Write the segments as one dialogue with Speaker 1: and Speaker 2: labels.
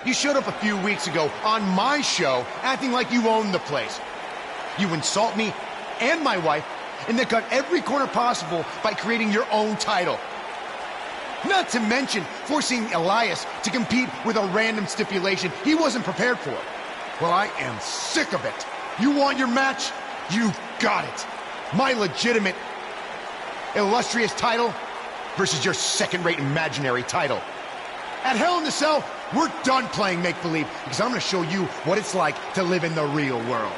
Speaker 1: You showed up a few weeks ago on my show acting like you owned the place. You insult me and my wife, and then cut every corner possible by creating your own title. Not to mention forcing Elias to compete with a random stipulation he wasn't prepared for. Well, I am sick of it. You want your match? You got it. My legitimate, illustrious title versus your second-rate imaginary title. At Hell in the Cell, we're done playing make-believe because I'm going to show you what it's like to live in the real world.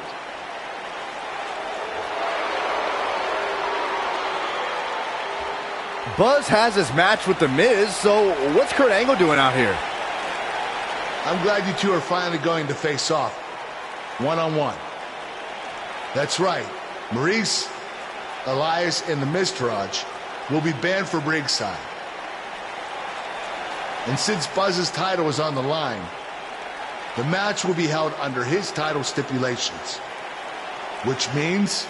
Speaker 2: Buzz has his match with The Miz, so what's Kurt Angle doing out here?
Speaker 3: I'm glad you two are finally going to face off, one-on-one. That's right, Maurice, Elias, and the Miztourage will be banned from ringside. And since Buzz's title is on the line, the match will be held under his title stipulations. Which means...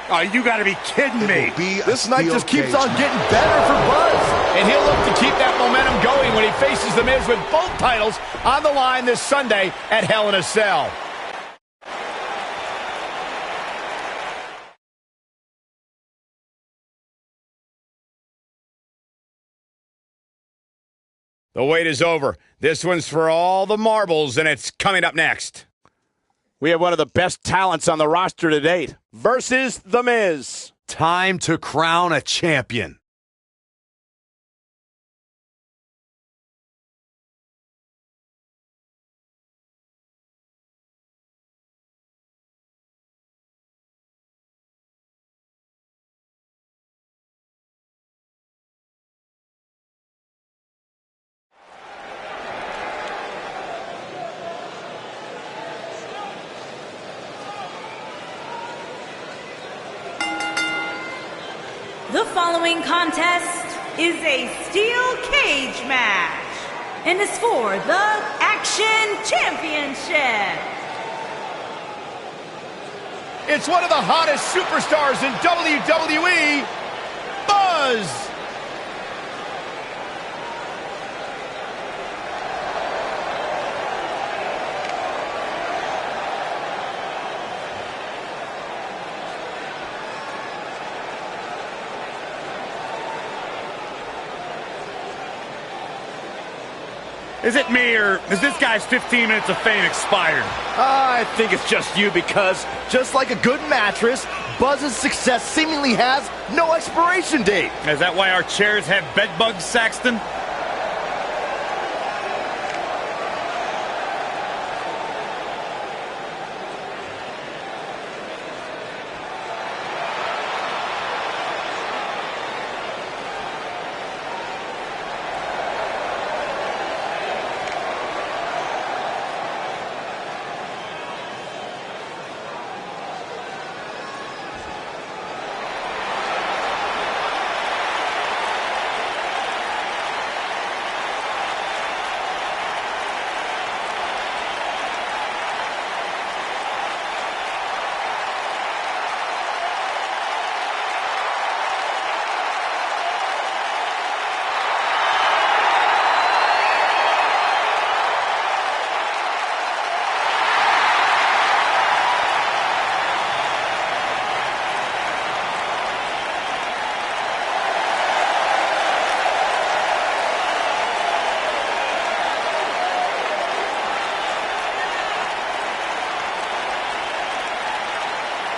Speaker 4: Oh, you gotta be kidding me.
Speaker 2: This night just keeps on getting better for Buzz.
Speaker 4: And he'll look to keep that momentum going when he faces The Miz with both titles on the line this Sunday at Hell in a Cell. The wait is over. This one's for all the marbles, and it's coming up next. We have one of the best talents on the roster to date versus The Miz.
Speaker 5: Time to crown a champion.
Speaker 6: The following contest is a steel cage match and is for the Action Championship.
Speaker 4: It's one of the hottest superstars in WWE, Buzz. Is it me, or is this guy's 15 minutes of fame expired?
Speaker 2: I think it's just you, because just like a good mattress, Buzz's success seemingly has no expiration date.
Speaker 4: Is that why our chairs have bed bugs, Saxton?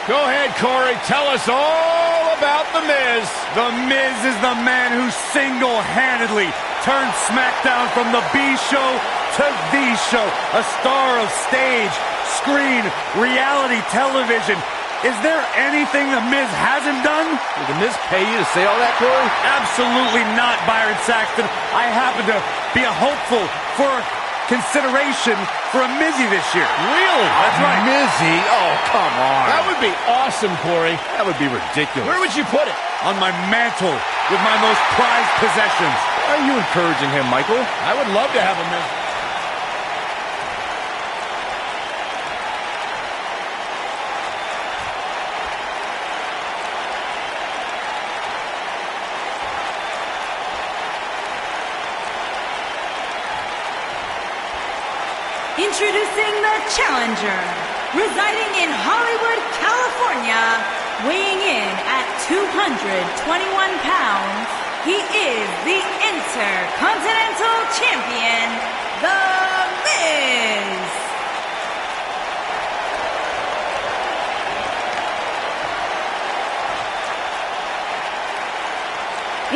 Speaker 4: Go ahead, Corey. Tell us all about The Miz.
Speaker 5: The Miz is the man who single-handedly turned SmackDown from the B show to the show. A star of stage, screen, reality television. Is there anything The Miz hasn't done?
Speaker 2: Did The Miz pay you to say all that, Corey?
Speaker 5: Absolutely not, Byron Saxton. I happen to be a hopeful for consideration for a Mizzy this year.
Speaker 2: Really?
Speaker 5: That's right.
Speaker 2: Mizzy? Oh, come on.
Speaker 4: That would be awesome, Corey.
Speaker 2: That would be ridiculous.
Speaker 4: Where would you put it?
Speaker 5: On my mantle with my most prized possessions.
Speaker 2: Why are you encouraging him, Michael?
Speaker 4: I would love to have a Miz.
Speaker 6: Introducing the challenger, residing in Hollywood, California, weighing in at 221 pounds, he is the Intercontinental Champion, The Miz.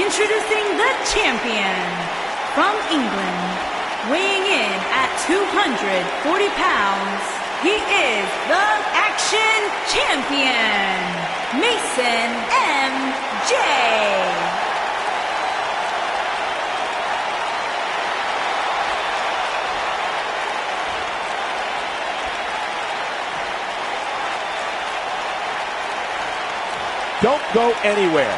Speaker 6: Introducing the champion from England, weighing in at 240 pounds, he is the Action Champion, Mason M.J.
Speaker 2: Don't go anywhere.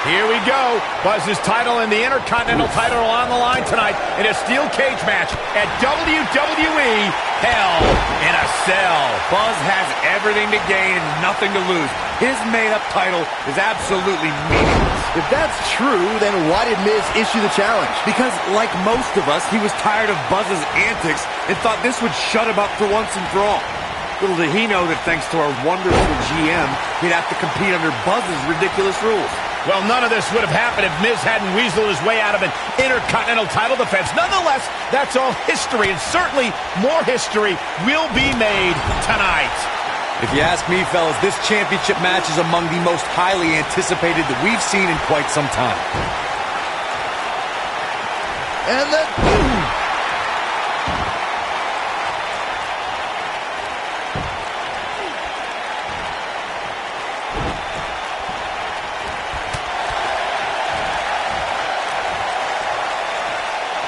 Speaker 4: Here we go. Buzz's title and the Intercontinental title are on the line tonight in a steel cage match at WWE Hell in a Cell.
Speaker 5: Buzz has everything to gain and nothing to lose. His made-up title is absolutely meaningless.
Speaker 2: If that's true, then why did Miz issue the challenge?
Speaker 5: Because, like most of us, he was tired of Buzz's antics and thought this would shut him up for once and for all. Little did he know that thanks to our wonderful GM, he'd have to compete under Buzz's ridiculous rules.
Speaker 4: Well, none of this would have happened if Miz hadn't weaseled his way out of an Intercontinental title defense. Nonetheless, that's all history, and certainly more history will be made tonight.
Speaker 5: If you ask me, fellas, this championship match is among the most highly anticipated that we've seen in quite some time.
Speaker 2: And then, boom!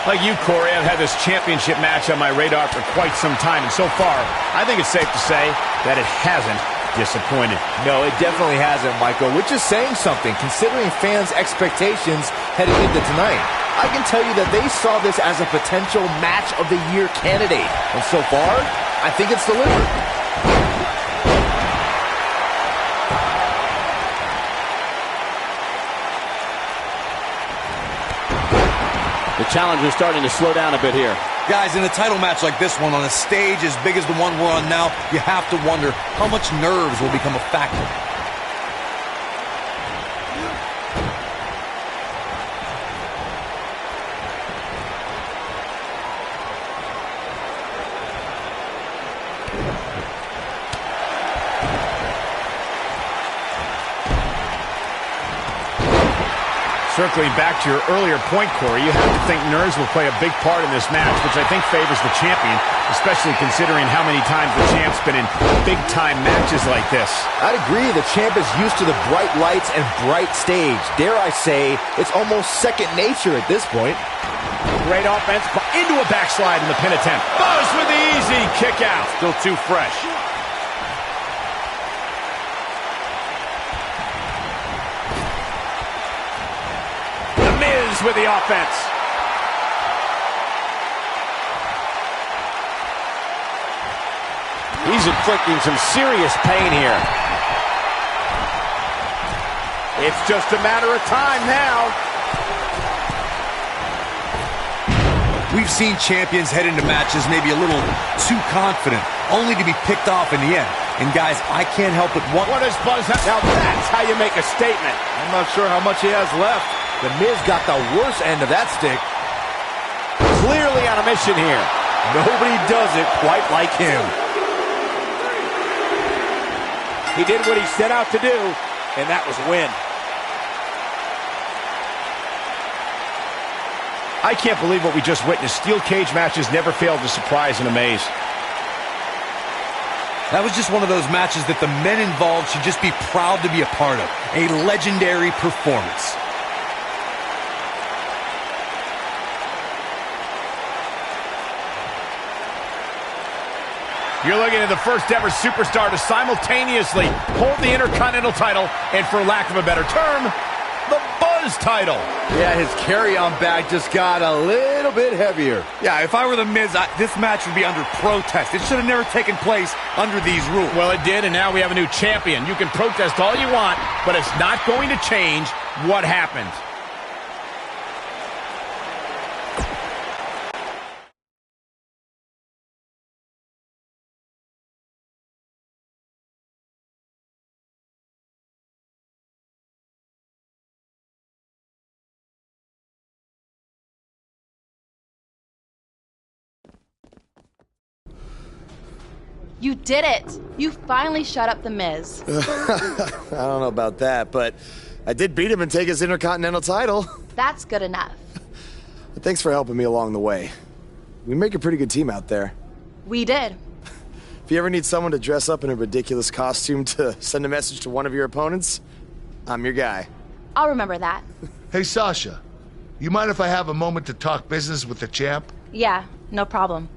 Speaker 4: Like you, Corey, I've had this championship match on my radar for quite some time, and so far, I think it's safe to say that it hasn't disappointed.
Speaker 2: No, it definitely hasn't, Michael, which is saying something, considering fans' expectations heading into tonight. I can tell you that they saw this as a potential match of the year candidate, and so far, I think it's delivered.
Speaker 7: The challenger's starting to slow down a bit here.
Speaker 5: Guys, in a title match like this one, on a stage as big as the one we're on now, you have to wonder how much nerves will become a factor.
Speaker 4: Circling back to your earlier point, Corey, you have to think nerves will play a big part in this match, which I think favors the champion, especially considering how many times the champ's been in big-time matches like this.
Speaker 2: I'd agree. The champ is used to the bright lights and bright stage. Dare I say, it's almost second nature at this point.
Speaker 4: Great offense, but into a backslide in the pin attempt. Buzz with the easy kick out.
Speaker 5: Still too fresh.
Speaker 4: With the offense.
Speaker 7: He's inflicting some serious pain here.
Speaker 4: It's just a matter of time now.
Speaker 5: We've seen champions head into matches maybe a little too confident, only to be picked off in the end. And guys, I can't help but want...
Speaker 2: What does Buzz have? Now that's how you make a statement. I'm not sure how much he has left. The Miz got the worst end of that stick. Clearly on a mission here. Nobody does it quite like him. He did what he set out to do, and that was win.
Speaker 4: I can't believe what we just witnessed. Steel cage matches never fail to surprise and amaze.
Speaker 5: That was just one of those matches that the men involved should just be proud to be a part of. A legendary performance.
Speaker 4: You're looking at the first ever superstar to simultaneously hold the Intercontinental title and, for lack of a better term, the Buzz title.
Speaker 2: Yeah, his carry-on bag just got a little bit heavier.
Speaker 5: Yeah, if I were the Miz, this match would be under protest. It should have never taken place under these rules.
Speaker 4: Well, it did, and now we have a new champion. You can protest all you want, but it's not going to change what happened.
Speaker 8: You did it! You finally shut up the Miz.
Speaker 9: I don't know about that, but I did beat him and take his Intercontinental title.
Speaker 8: That's good enough.
Speaker 9: But thanks for helping me along the way. We make a pretty good team out there.
Speaker 8: We did.
Speaker 9: If you ever need someone to dress up in a ridiculous costume to send a message to one of your opponents, I'm your guy.
Speaker 8: I'll remember that.
Speaker 3: Hey, Sasha, you mind if I have a moment to talk business with the champ?
Speaker 8: Yeah, no problem.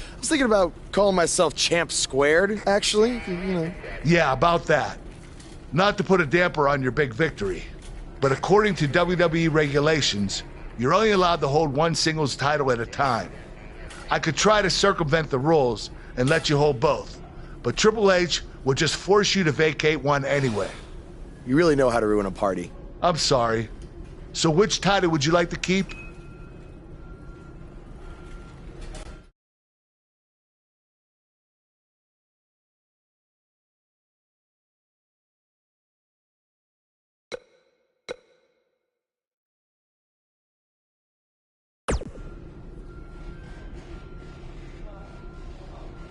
Speaker 9: I was thinking about calling myself Champ Squared, actually. You know.
Speaker 3: Yeah, about that. Not to put a damper on your big victory, but according to WWE regulations, you're only allowed to hold one singles title at a time. I could try to circumvent the rules and let you hold both, but Triple H would just force you to vacate one anyway.
Speaker 9: You really know how to ruin a party.
Speaker 3: I'm sorry. So which title would you like to keep?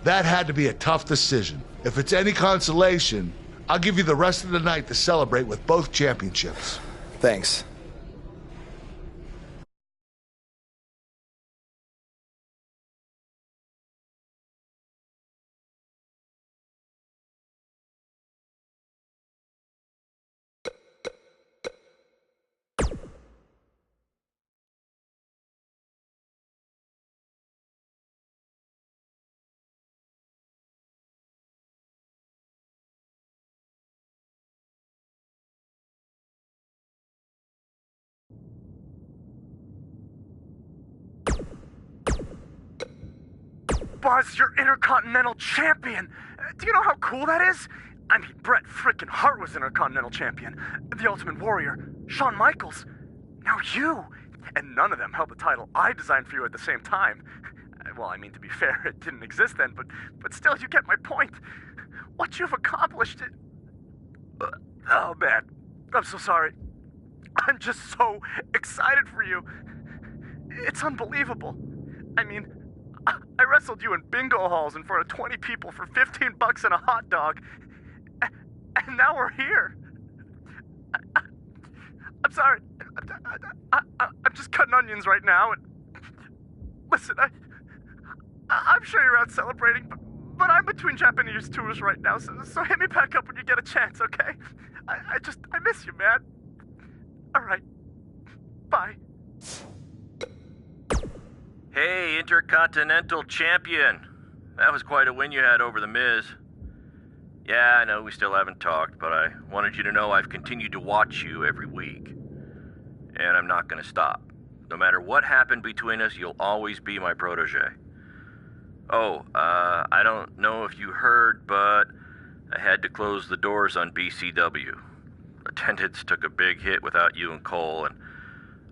Speaker 3: That had to be a tough decision. If it's any consolation, I'll give you the rest of the night to celebrate with both championships.
Speaker 9: Thanks.
Speaker 10: Buzz, you're Intercontinental Champion. Do you know how cool that is? I mean, Bret frickin' Hart was Intercontinental Champion. The Ultimate Warrior, Shawn Michaels. Now you. And none of them held the title I designed for you at the same time. Well, I mean, to be fair, it didn't exist then, but still, you get my point. What you've accomplished... Oh, man. I'm so sorry. I'm just so excited for you. It's unbelievable. I mean... I wrestled you in bingo halls in front of 20 people for $15 and a hot dog. And now we're here. I'm sorry. I'm just cutting onions right now. And listen, I'm sure you're out celebrating, but I'm between Japanese tours right now, so hit me back up when you get a chance, okay? I miss you, man. All right. Bye.
Speaker 11: Hey, Intercontinental Champion. That was quite a win you had over The Miz. Yeah, I know we still haven't talked, but I wanted you to know I've continued to watch you every week. And I'm not going to stop. No matter what happened between us, you'll always be my protege. Oh, I don't know if you heard, but I had to close the doors on BCW. Attendance took a big hit without you and Cole, and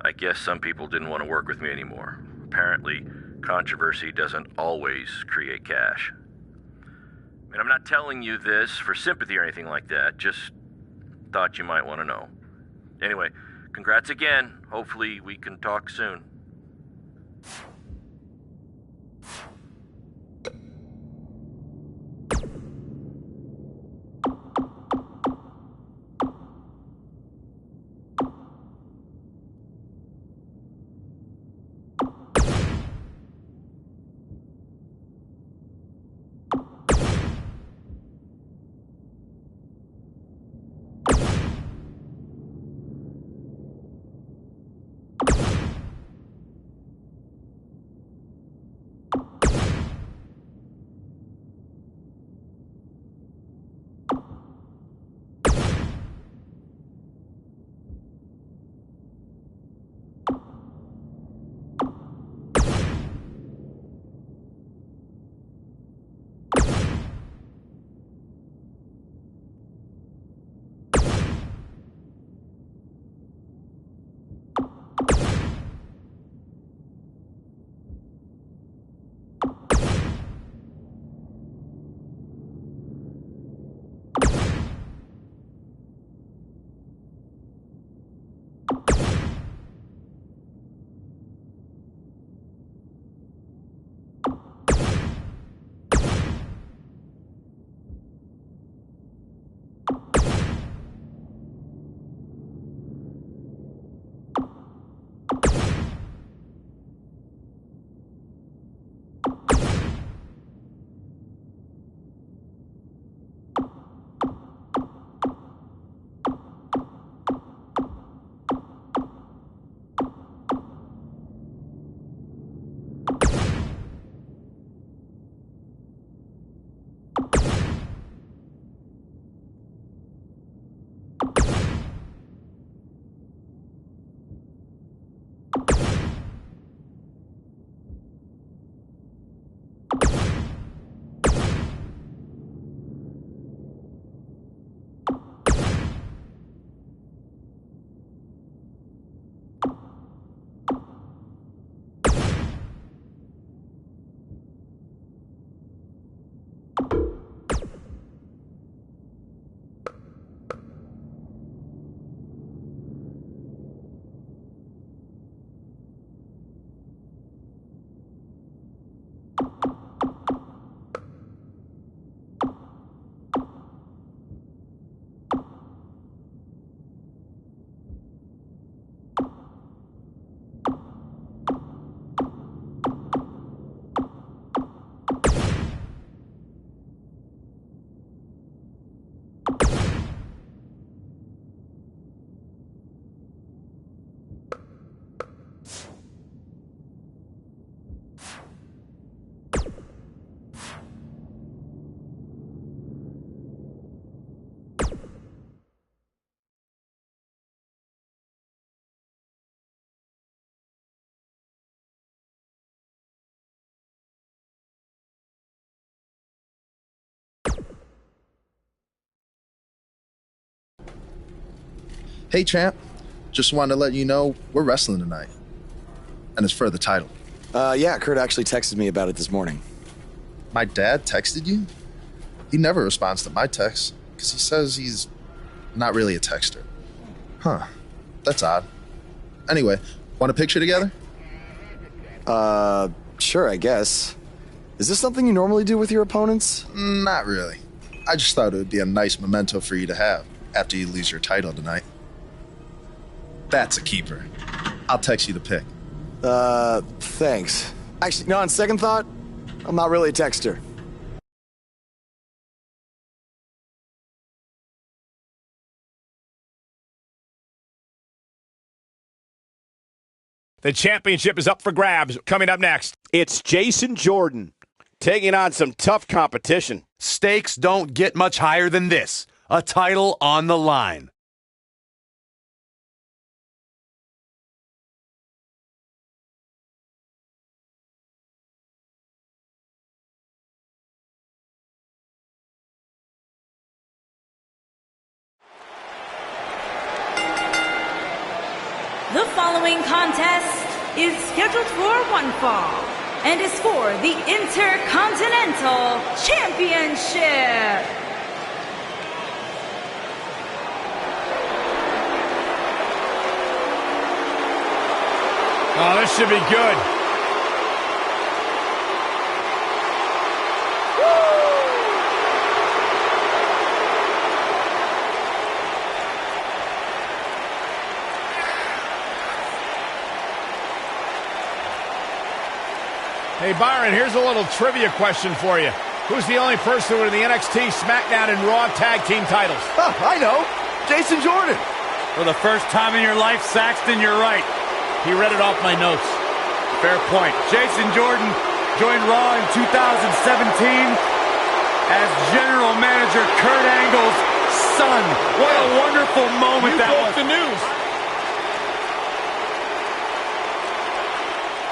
Speaker 11: I guess some people didn't want to work with me anymore. Apparently, controversy doesn't always create cash. And I'm not telling you this for sympathy or anything like that, just thought you might want to know. Anyway, congrats again. Hopefully we can talk soon.
Speaker 12: Hey, champ. Just wanted to let you know we're wrestling tonight. And it's for the title.
Speaker 9: Yeah, Kurt actually texted me about it this morning.
Speaker 12: My dad texted you? He never responds to my texts because he says he's not really a texter. Huh. That's odd. Anyway, want a picture together?
Speaker 9: Sure, I guess. Is this something you normally do with your opponents?
Speaker 12: Not really. I just thought it would be a nice memento for you to have after you lose your title tonight. That's a keeper. I'll text you the pic.
Speaker 9: Thanks. Actually, no, on second thought, I'm not really a texter.
Speaker 4: The championship is up for grabs. Coming up next,
Speaker 7: it's Jason Jordan taking on some tough competition.
Speaker 5: Stakes don't get much higher than this. A title on the line.
Speaker 6: The following contest is scheduled for one fall and is for the Intercontinental Championship.
Speaker 4: Oh, this should be good. Hey, Byron, here's a little trivia question for you. Who's the only person with the NXT, SmackDown, and Raw tag team titles?
Speaker 2: Oh, I know. Jason Jordan.
Speaker 5: For the first time in your life, Saxton, you're right. He read it off my notes. Fair point. Jason Jordan joined Raw in 2017 as General Manager Kurt Angle's son. What a wonderful moment that was.
Speaker 4: The news.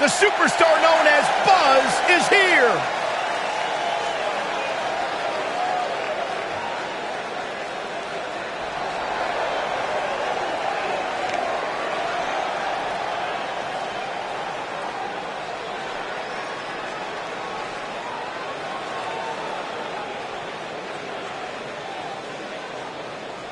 Speaker 4: The superstar known as Buzz is here.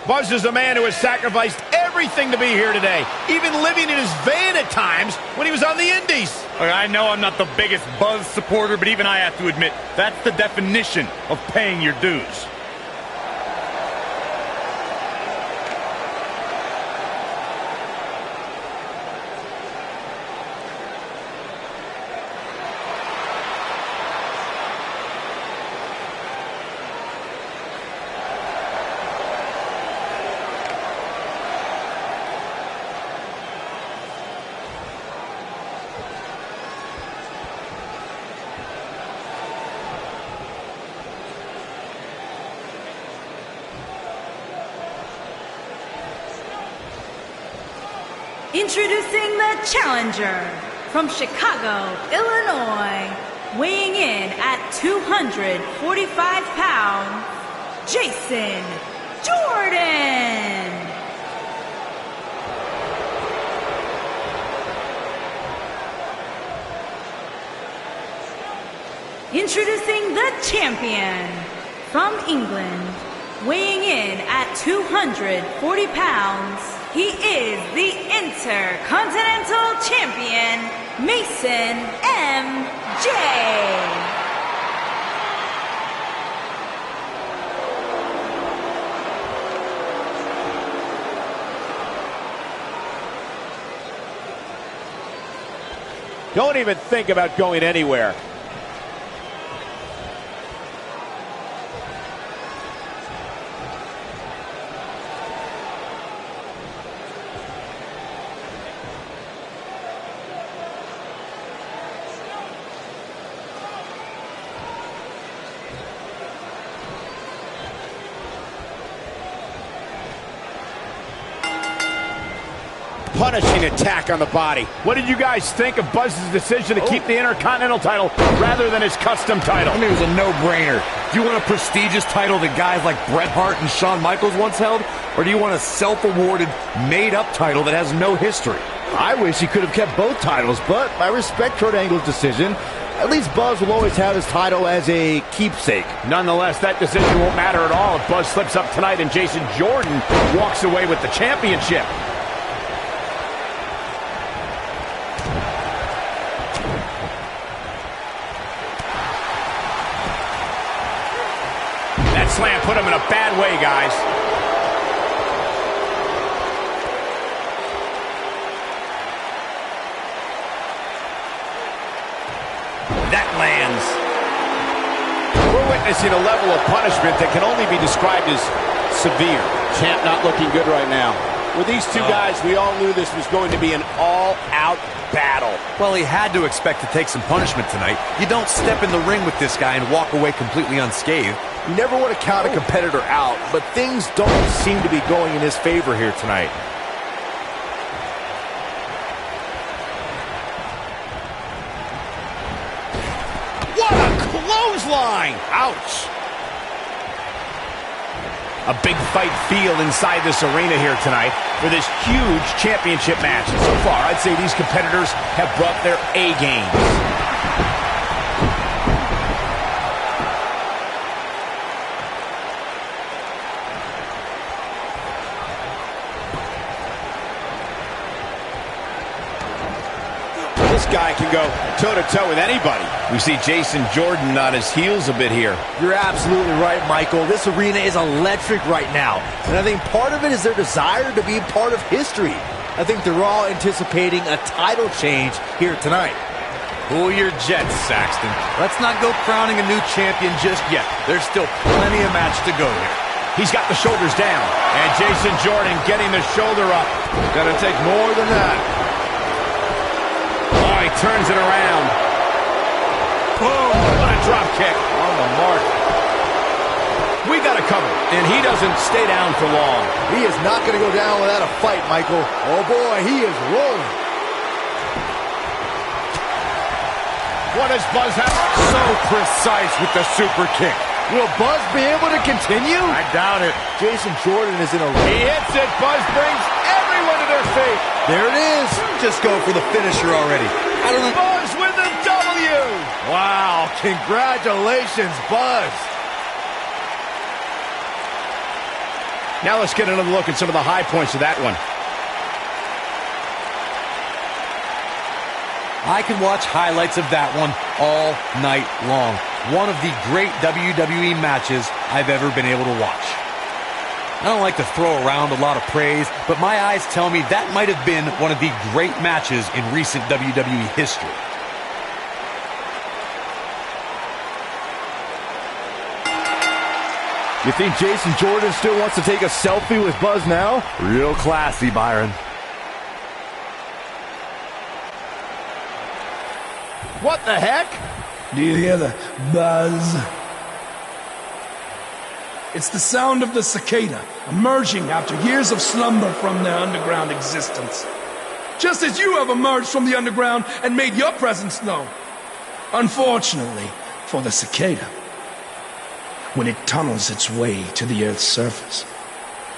Speaker 4: Buzz is a man who has sacrificed everything to be here today, even living in his van at times when he was on the Indies.
Speaker 5: I know I'm not the biggest Buzz supporter, but even I have to admit, that's the definition of paying your dues.
Speaker 6: Introducing the challenger from Chicago, Illinois, weighing in at 245 pounds, Jason Jordan. Introducing the champion from England, weighing in at 240 pounds, he is the Intercontinental Champion, Mason M.J.
Speaker 2: Don't even think about going anywhere. Punishing attack on the body.
Speaker 4: What did you guys think of Buzz's decision to keep the Intercontinental title rather than his custom title?
Speaker 5: I mean, it was a no-brainer. Do you want a prestigious title that guys like Bret Hart and Shawn Michaels once held? Or do you want a self-awarded, made-up title that has no history?
Speaker 2: I wish he could have kept both titles, but I respect Kurt Angle's decision. At least Buzz will always have his title as a keepsake.
Speaker 4: Nonetheless, that decision won't matter at all if Buzz slips up tonight and Jason Jordan walks away with the championship. Slam put him in a bad way, guys.
Speaker 5: That lands.
Speaker 2: We're witnessing a level of punishment that can only be described as severe.
Speaker 7: Champ not looking good right now.
Speaker 2: With these two guys, we all knew this was going to be an all-out battle.
Speaker 5: Well, he had to expect to take some punishment tonight. You don't step in the ring with this guy and walk away completely unscathed.
Speaker 2: You never want to count a competitor out, but things don't seem to be going in his favor here tonight.
Speaker 4: What a clothesline!
Speaker 2: Ouch!
Speaker 4: A big fight feel inside this arena here tonight for this huge championship match. And so far, I'd say these competitors have brought their A game. This guy can go toe-to-toe with anybody. We see Jason Jordan on his heels a bit here.
Speaker 2: You're absolutely right, Michael. This arena is electric right now. And I think part of it is their desire to be a part of history. I think they're all anticipating a title change here tonight.
Speaker 5: Cool your jets, Saxton. Let's not go crowning a new champion just yet. There's still plenty of match to go here.
Speaker 4: He's got the shoulders down. And Jason Jordan getting the shoulder up.
Speaker 5: Gonna take more than that.
Speaker 4: Oh, he turns it around. Boom! What a drop kick.
Speaker 5: On the mark.
Speaker 4: We got it covered. And he doesn't stay down for long.
Speaker 2: He is not going to go down without a fight, Michael. Oh, boy, he is rolling.
Speaker 4: What does Buzz have?
Speaker 5: So precise with the super kick.
Speaker 2: Will Buzz be able to continue?
Speaker 5: I doubt it.
Speaker 2: Jason Jordan is in a...
Speaker 4: He hits it. Buzz brings everyone to their feet.
Speaker 2: There it is.
Speaker 5: Just go for the finisher already. I don't know.
Speaker 4: Buzz with the W.
Speaker 2: Wow, congratulations, Buzz.
Speaker 4: Now let's get another look at some of the high points of that one.
Speaker 5: I can watch highlights of that one all night long. One of the great WWE matches I've ever been able to watch. I don't like to throw around a lot of praise, but my eyes tell me that might have been one of the great matches in recent WWE history.
Speaker 2: You think Jason Jordan still wants to take a selfie with Buzz now?
Speaker 5: Real classy, Byron.
Speaker 2: What the heck?
Speaker 13: Do you hear the buzz? It's the sound of the cicada emerging after years of slumber from their underground existence. Just as you have emerged from the underground and made your presence known. Unfortunately for the cicada, when it tunnels its way to the Earth's surface,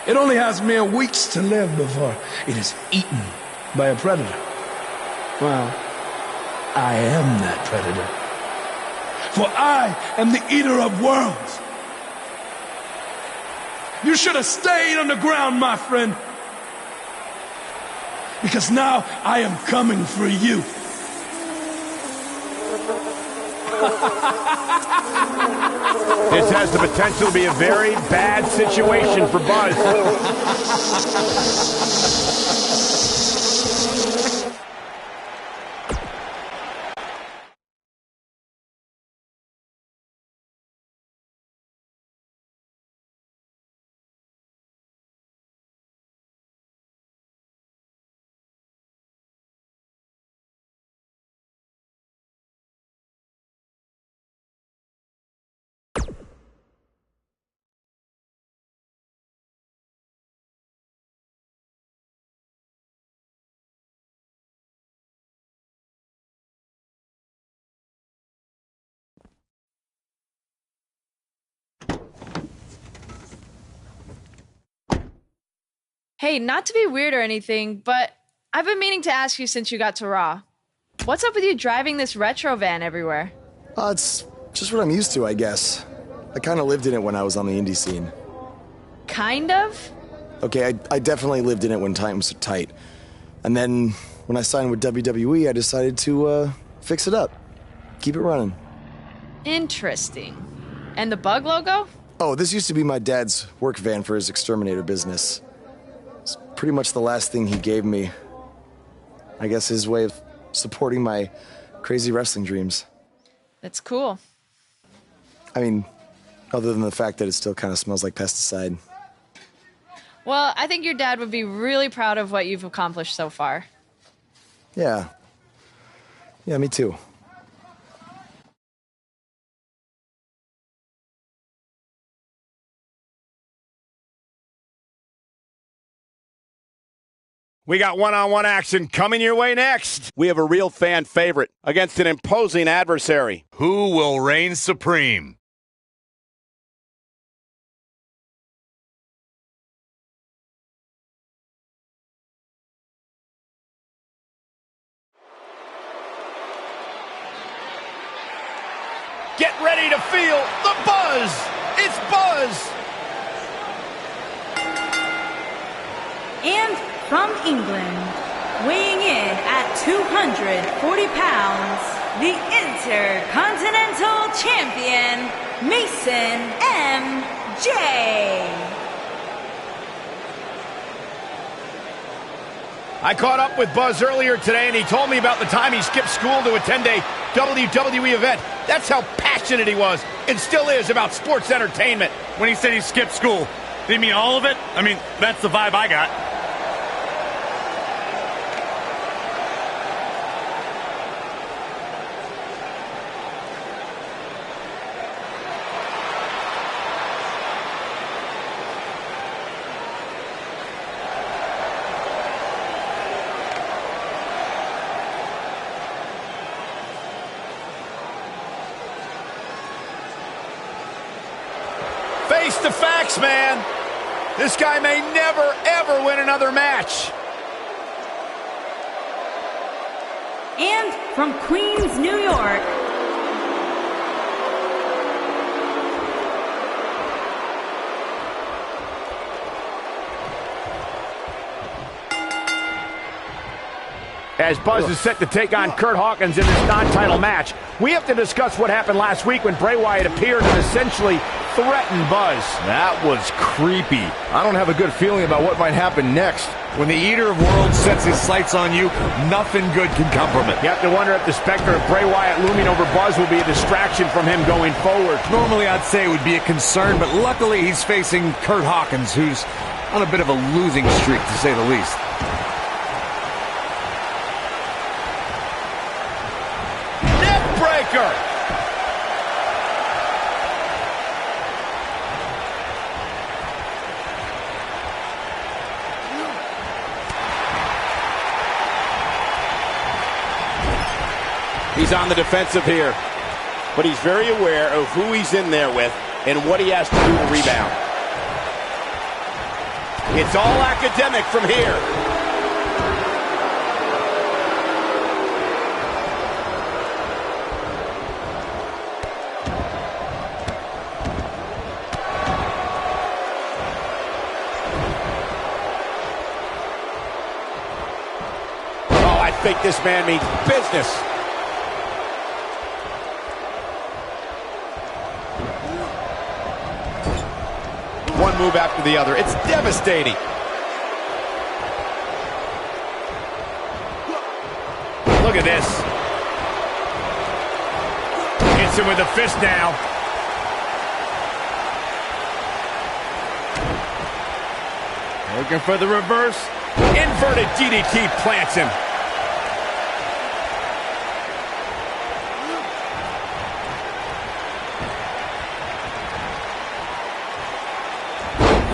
Speaker 13: it only has mere weeks to live before it is eaten by a predator. Well, I am that predator. For I am the eater of worlds. You should have stayed underground, my friend. Because now I am coming for you.
Speaker 4: This has the potential to be a very bad situation for Buzz.
Speaker 8: Hey, not to be weird or anything, but I've been meaning to ask you since you got to Raw. What's up with you driving this retro van everywhere?
Speaker 9: It's just what I'm used to, I guess. I kind of lived in it when I was on the indie scene.
Speaker 8: Kind of?
Speaker 9: Okay, I definitely lived in it when times were tight. And then when I signed with WWE, I decided to fix it up. Keep it running.
Speaker 8: Interesting. And the bug logo?
Speaker 9: Oh, this used to be my dad's work van for his exterminator business. It's pretty much the last thing he gave me. I guess his way of supporting my crazy wrestling dreams.
Speaker 8: That's cool.
Speaker 9: I mean, other than the fact that it still kind of smells like pesticide.
Speaker 8: Well, I think your dad would be really proud of what you've accomplished so far.
Speaker 9: Yeah. Yeah, me too.
Speaker 4: We got one-on-one action coming your way next. We have a real fan favorite against an imposing adversary.
Speaker 5: Who will reign supreme?
Speaker 4: Get ready to feel the buzz. It's Buzz.
Speaker 6: And from England, weighing in at 240 pounds, the Intercontinental Champion, Mason M.J.
Speaker 4: I caught up with Buzz earlier today, and he told me about the time he skipped school to attend a WWE event. That's how passionate he was, and still is, about sports entertainment.
Speaker 5: When he said he skipped school, did he mean all of it? I mean, that's the vibe I got.
Speaker 4: Face the facts, man. This guy may never, ever win another match.
Speaker 6: And from Queens, New York,
Speaker 4: As Buzz is set to take on Curt Hawkins in this non-title match, we have to discuss what happened last week when Bray Wyatt appeared and essentially threatened Buzz.
Speaker 2: That was creepy. I don't have a good feeling about what might happen next.
Speaker 5: When the Eater of Worlds sets his sights on you, nothing good can come from it.
Speaker 4: You have to wonder if the specter of Bray Wyatt looming over Buzz will be a distraction from him going forward.
Speaker 5: Normally I'd say it would be a concern, but luckily he's facing Curt Hawkins, who's on a bit of a losing streak, to say the least.
Speaker 4: Neckbreaker!
Speaker 7: He's on the defensive here, but he's very aware of who he's in there with and what he has to do to rebound.
Speaker 4: It's all academic from here.
Speaker 7: Oh, I think this man means business.
Speaker 2: One move after the other. It's devastating.
Speaker 4: Look at this. Hits him with a fist now. Looking for the reverse. Inverted DDT plants him.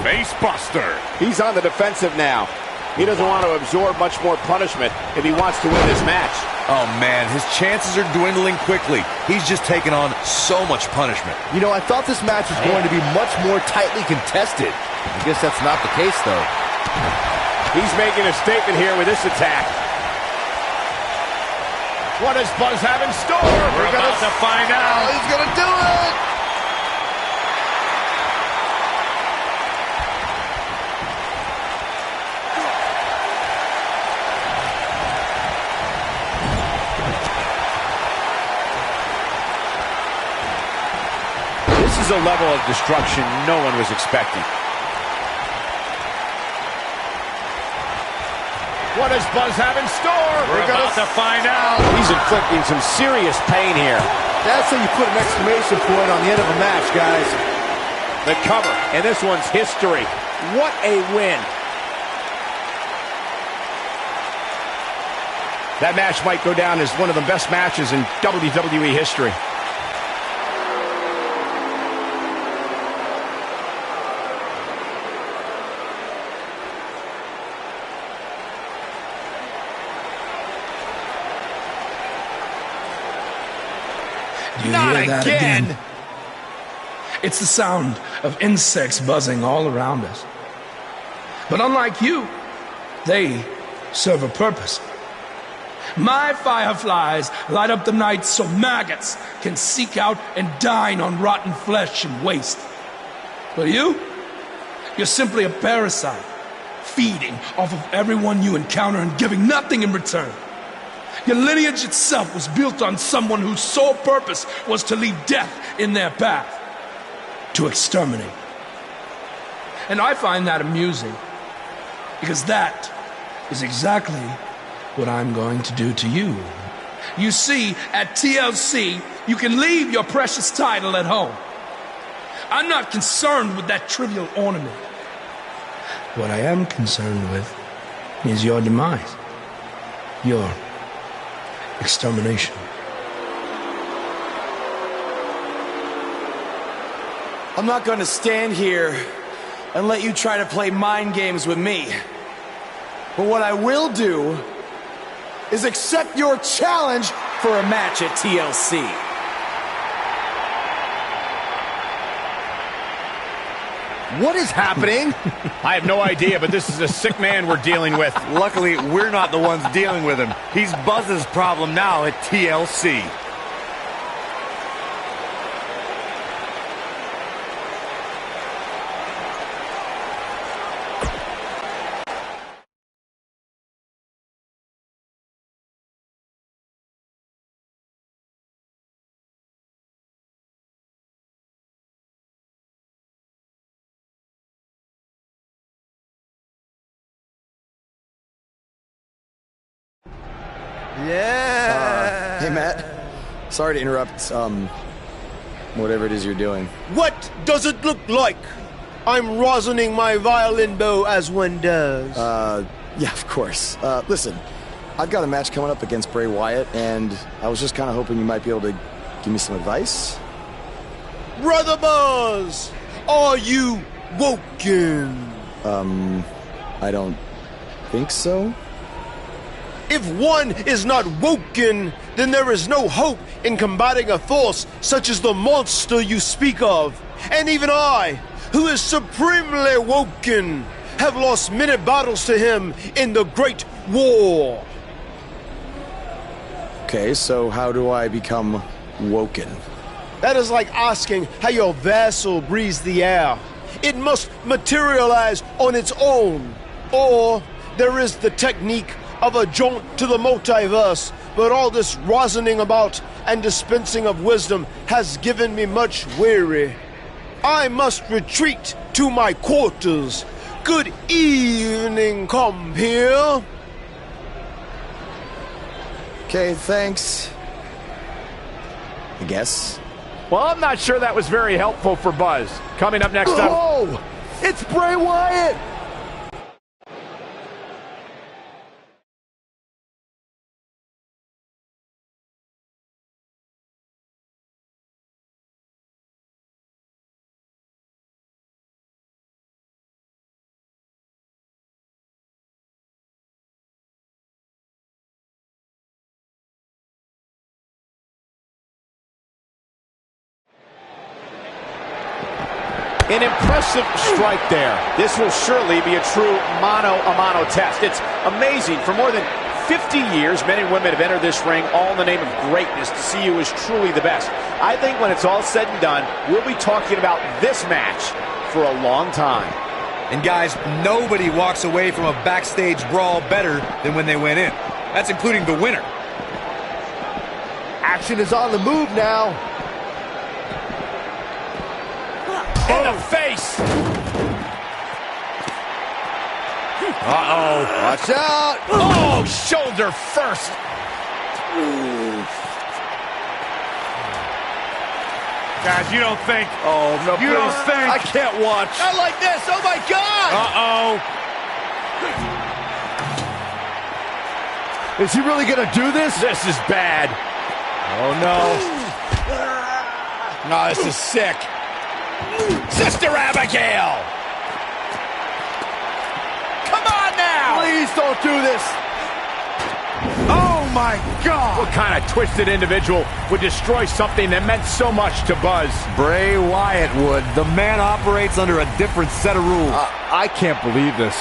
Speaker 5: Facebuster.
Speaker 7: He's on the defensive now. He doesn't want to absorb much more punishment if he wants to win this match.
Speaker 5: Oh, man, his chances are dwindling quickly. He's just taken on so much punishment.
Speaker 2: You know, I thought this match was going to be much more tightly contested. I guess that's not the case, though.
Speaker 7: He's making a statement here with this attack.
Speaker 4: What does Buzz have in store?
Speaker 5: We're about to find out.
Speaker 2: Oh, he's going to do it! This is a level of destruction no one was expecting.
Speaker 4: What does Buzz have in store?
Speaker 5: We're about to find out.
Speaker 7: He's inflicting some serious pain here.
Speaker 2: That's how you put an exclamation point on the end of a match, guys.
Speaker 7: The cover, and this one's history. What a win.
Speaker 4: That match might go down as one of the best matches in WWE history.
Speaker 13: You
Speaker 4: Not
Speaker 13: hear that
Speaker 4: again.
Speaker 13: It's the sound of insects buzzing all around us. But unlike you, they serve a purpose. My fireflies light up the night so maggots can seek out and dine on rotten flesh and waste. But you're simply a parasite, feeding off of everyone you encounter and giving nothing in return. Your lineage itself was built on someone whose sole purpose was to leave death in their path, to exterminate. And I find that amusing, because that is exactly what I'm going to do to you. You see, at TLC, you can leave your precious title at home. I'm not concerned with that trivial ornament. What I am concerned with is your demise, your extermination.
Speaker 9: I'm not going to stand here and let you try to play mind games with me. But what I will do is accept your challenge for a match at TLC.
Speaker 2: What is happening?
Speaker 4: I have no idea, but this is a sick man we're dealing with.
Speaker 5: Luckily, we're not the ones dealing with him. He's Buzz's problem now at TLC.
Speaker 9: Yeah. Hey, Matt. Sorry to interrupt, whatever it is you're doing.
Speaker 2: What does it look like? I'm rosining my violin bow as one does.
Speaker 9: Yeah, of course. Listen, I've got a match coming up against Bray Wyatt, and I was just kind of hoping you might be able to give me some advice.
Speaker 2: Brother Buzz, are you woken?
Speaker 9: I don't think so.
Speaker 2: If one is not woken, then there is no hope in combating a force such as the monster you speak of. And even I, who is supremely woken, have lost many battles to him in the Great War.
Speaker 9: Okay, so how do I become woken?
Speaker 2: That is like asking how your vessel breathes the air. It must materialize on its own. Or there is the technique of a jaunt to the multiverse, but all this rosining about and dispensing of wisdom has given me much weary. I must retreat to my quarters. Good evening, compeer.
Speaker 9: Okay, thanks. I guess.
Speaker 4: Well, I'm not sure that was very helpful for Buzz. Coming up next time...
Speaker 2: Oh! It's Bray Wyatt!
Speaker 7: An impressive strike there. This will surely be a true mano-a-mano test. It's amazing. For more than 50 years, men and women have entered this ring all in the name of greatness to see who is truly the best. I think when it's all said and done, we'll be talking about this match for a long time.
Speaker 5: And guys, nobody walks away from a backstage brawl better than when they went in. That's including the winner.
Speaker 2: Action is on the move now.
Speaker 4: In the face! Uh-oh.
Speaker 2: Watch out!
Speaker 4: Oh, shoulder first!
Speaker 5: Guys, you don't think...
Speaker 2: Oh, no,
Speaker 5: You don't think...
Speaker 2: I can't watch. Not like this. Oh, my God!
Speaker 4: Uh-oh.
Speaker 2: Is he really going to do this?
Speaker 4: This is bad.
Speaker 2: Oh, no.
Speaker 4: No, this is sick. Sister Abigail! Come on now!
Speaker 2: Please don't do this.
Speaker 5: Oh, my God!
Speaker 4: What kind of twisted individual would destroy something that meant so much to Buzz?
Speaker 5: Bray Wyatt would. The man operates under a different set of rules.
Speaker 2: I can't believe this.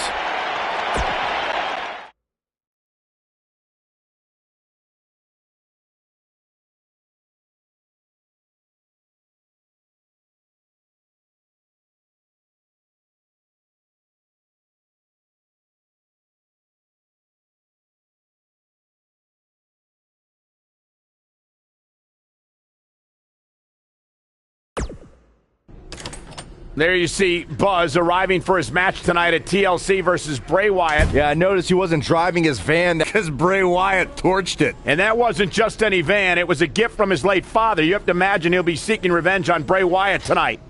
Speaker 4: There you see Buzz arriving for his match tonight at TLC versus Bray Wyatt.
Speaker 2: Yeah, I noticed he wasn't driving his van because Bray Wyatt torched it.
Speaker 4: And that wasn't just any van. It was a gift from his late father. You have to imagine he'll be seeking revenge on Bray Wyatt tonight.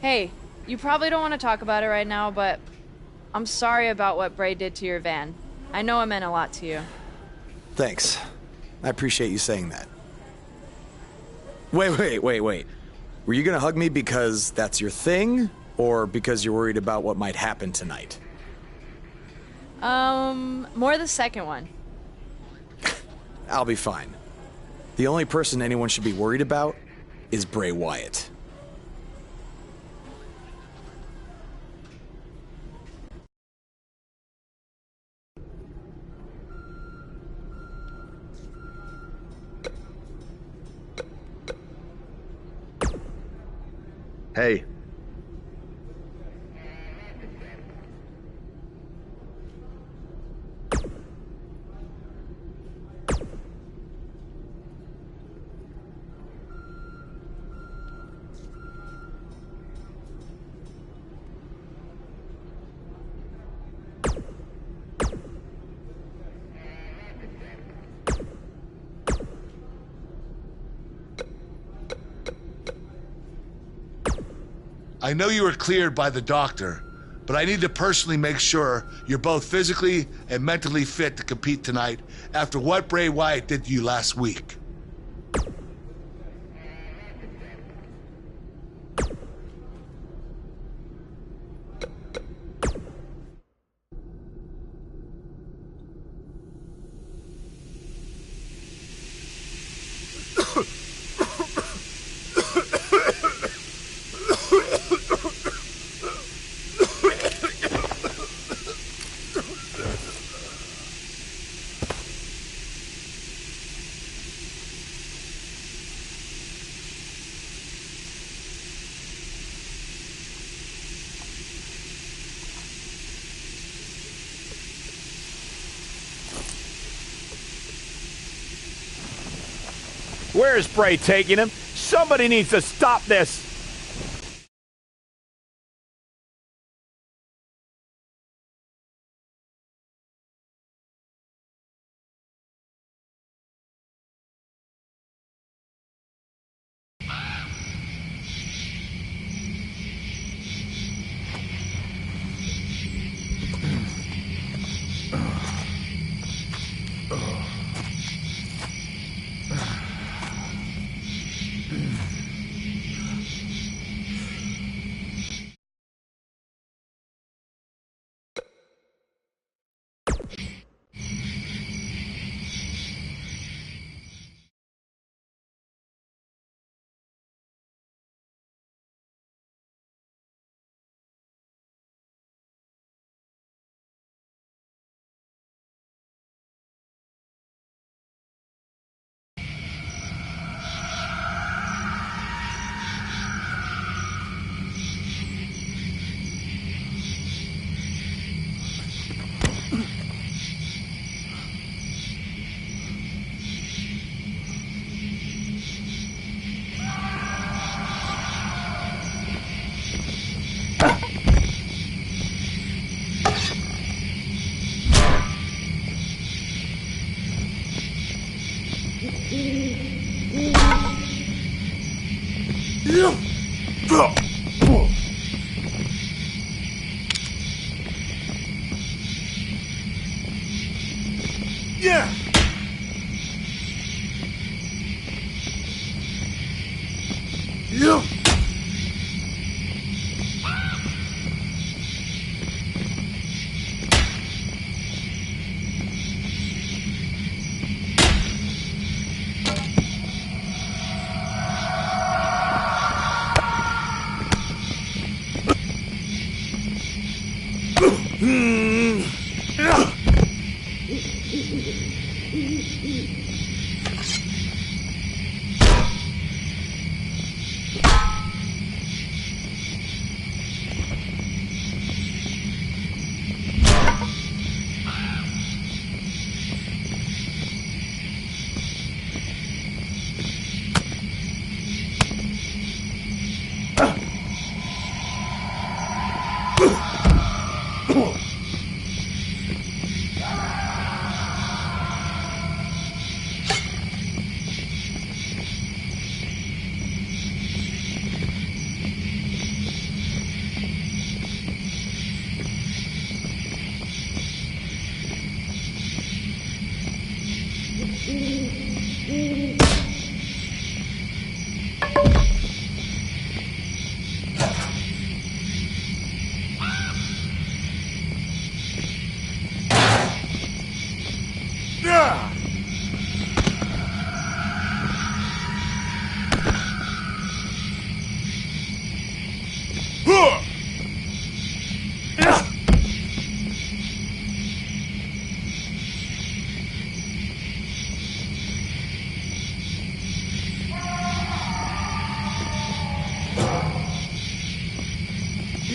Speaker 8: Hey, you probably don't want to talk about it right now, but I'm sorry about what Bray did to your van. I know it meant a lot to you.
Speaker 9: Thanks. I appreciate you saying that. Wait. Were you gonna hug me because that's your thing, or because you're worried about what might happen tonight?
Speaker 8: More the second one.
Speaker 9: I'll be fine. The only person anyone should be worried about is Bray Wyatt.
Speaker 14: Hey.
Speaker 3: I know you were cleared by the doctor, but I need to personally make sure you're both physically and mentally fit to compete tonight after what Bray Wyatt did to you last week.
Speaker 4: Where is Bray taking him? Somebody needs to stop this.
Speaker 13: Yeah. Yeah. Hmm.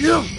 Speaker 13: Yeah!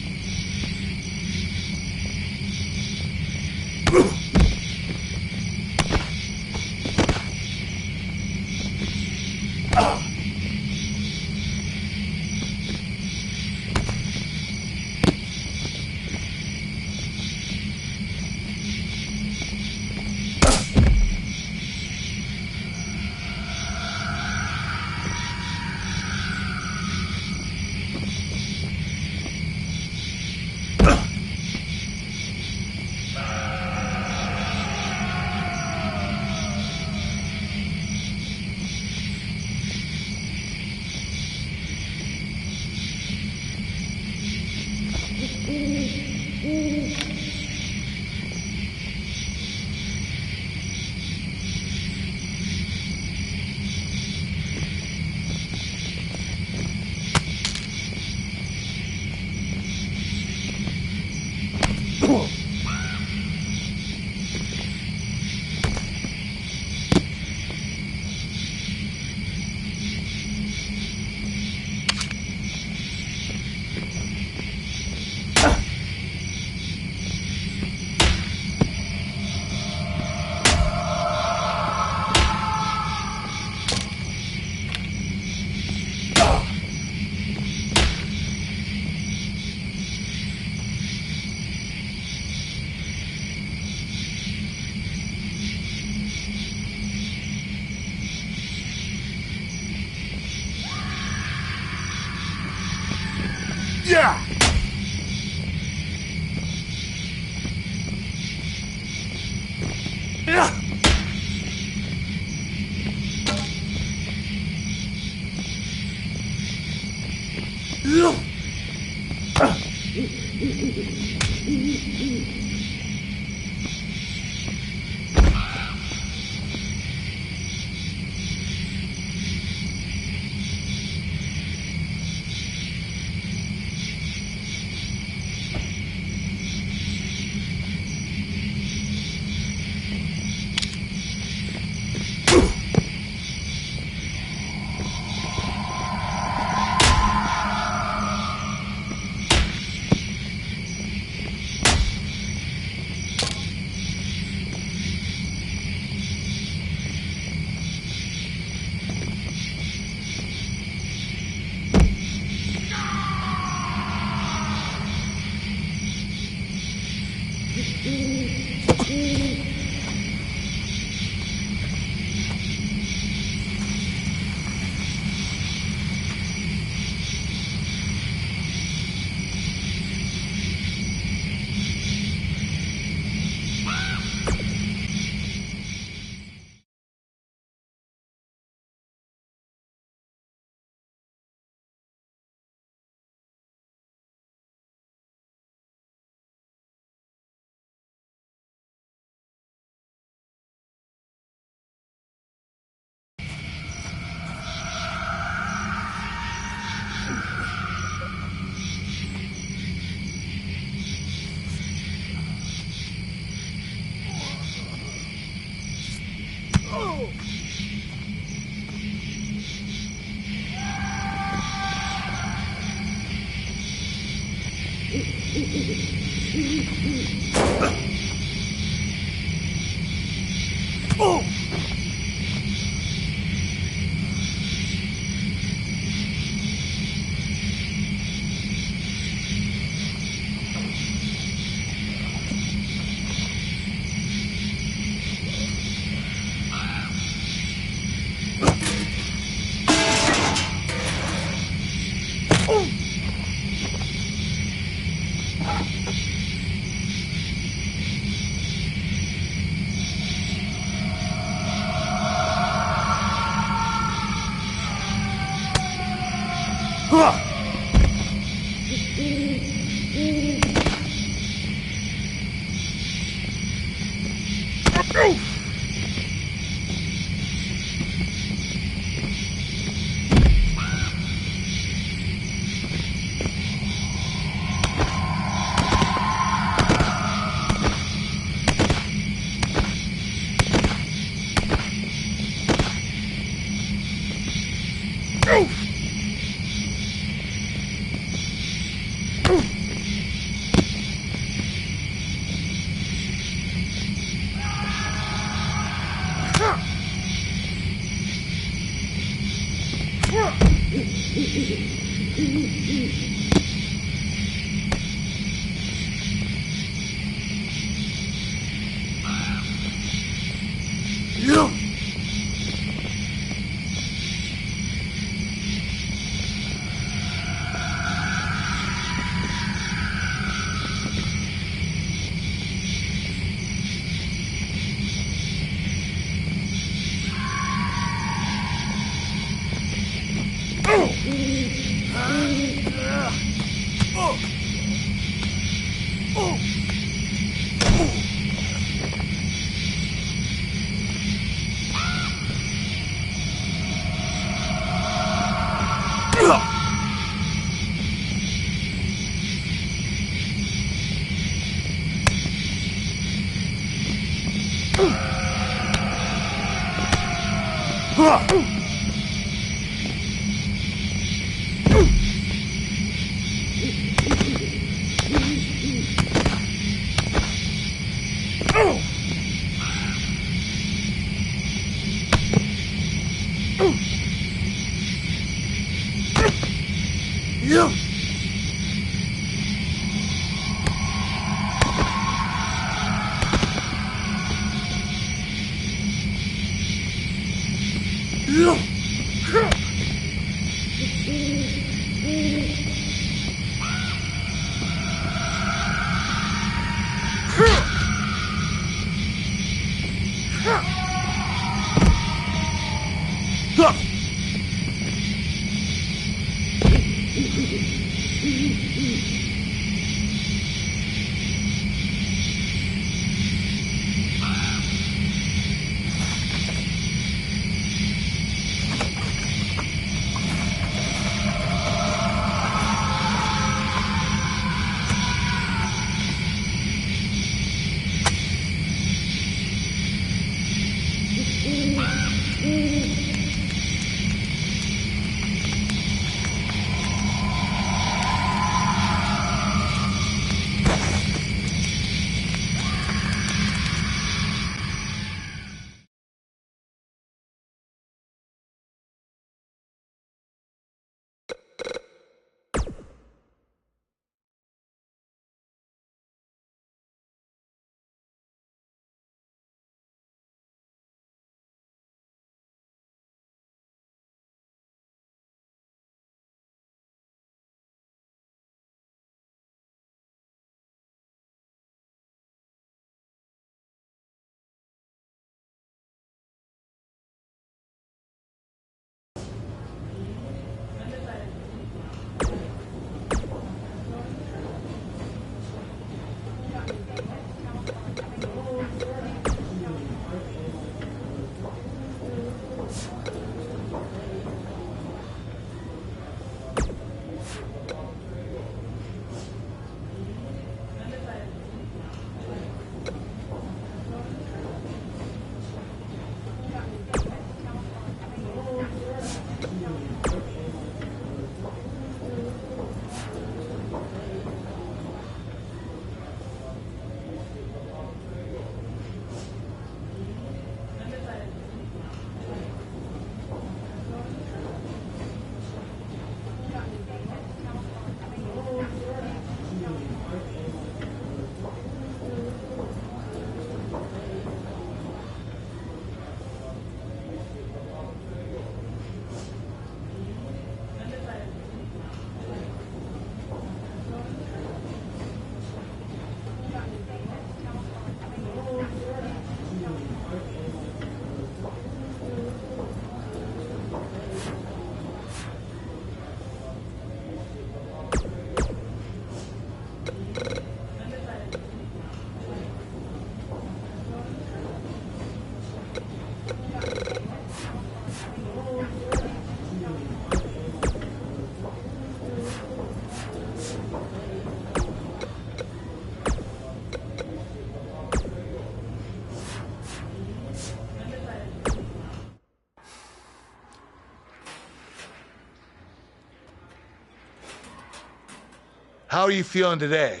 Speaker 3: How are you feeling today?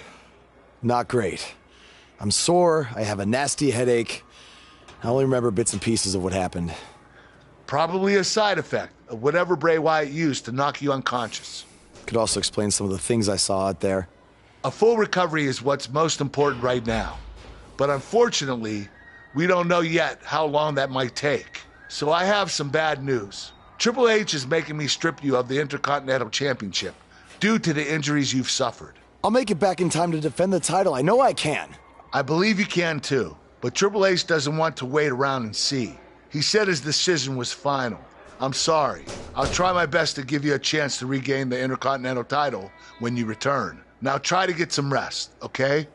Speaker 9: Not great. I'm sore, I have a nasty headache. I only remember bits and pieces of what happened.
Speaker 3: Probably a side effect of whatever Bray Wyatt used to knock you unconscious.
Speaker 9: Could also explain some of the things I saw out there.
Speaker 3: A full recovery is what's most important right now. But unfortunately, we don't know yet how long that might take. So I have some bad news. Triple H is making me strip you of the Intercontinental Championship due to the injuries you've suffered.
Speaker 9: I'll make it back in time to defend the title. I know I can.
Speaker 3: I believe you can too, but Triple H doesn't want to wait around and see. He said his decision was final. I'm sorry. I'll try my best to give you a chance to regain the Intercontinental title when you return. Now try to get some rest, okay?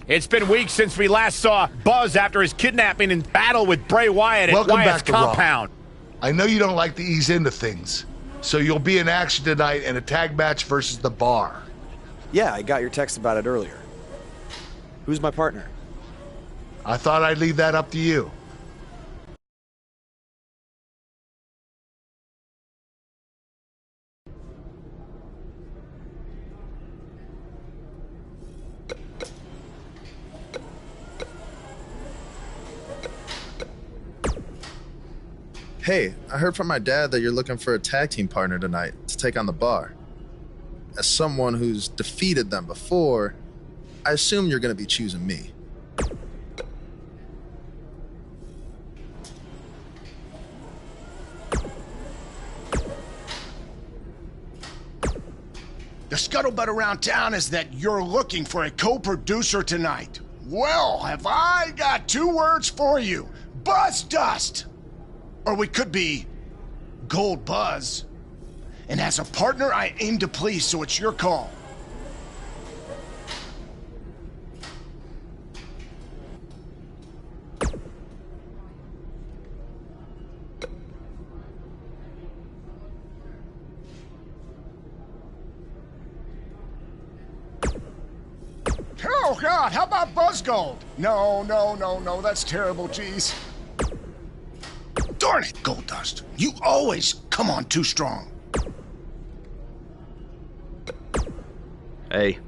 Speaker 4: It's been weeks since we last saw Buzz after his kidnapping and battle with Bray Wyatt at Wyatt's compound.
Speaker 3: I know you don't like to ease into things, so you'll be in action tonight in a tag match versus The Bar.
Speaker 9: Yeah, I got your text about it earlier. Who's my partner?
Speaker 3: I thought I'd leave that up to you.
Speaker 12: Hey, I heard from my dad that you're looking for a tag team partner tonight to take on The Bar. As someone who's defeated them before, I assume you're going to be choosing me.
Speaker 1: The scuttlebutt around town is that you're looking for a co-producer tonight. Well, have I got two words for you. Buzz Dust! Or we could be Gold Buzz. And as a partner, I aim to please, so it's your call.
Speaker 14: Oh, God, how about Buzz Gold? No, that's terrible, jeez. Darn it, Goldust. You always come on too strong.
Speaker 15: Hey.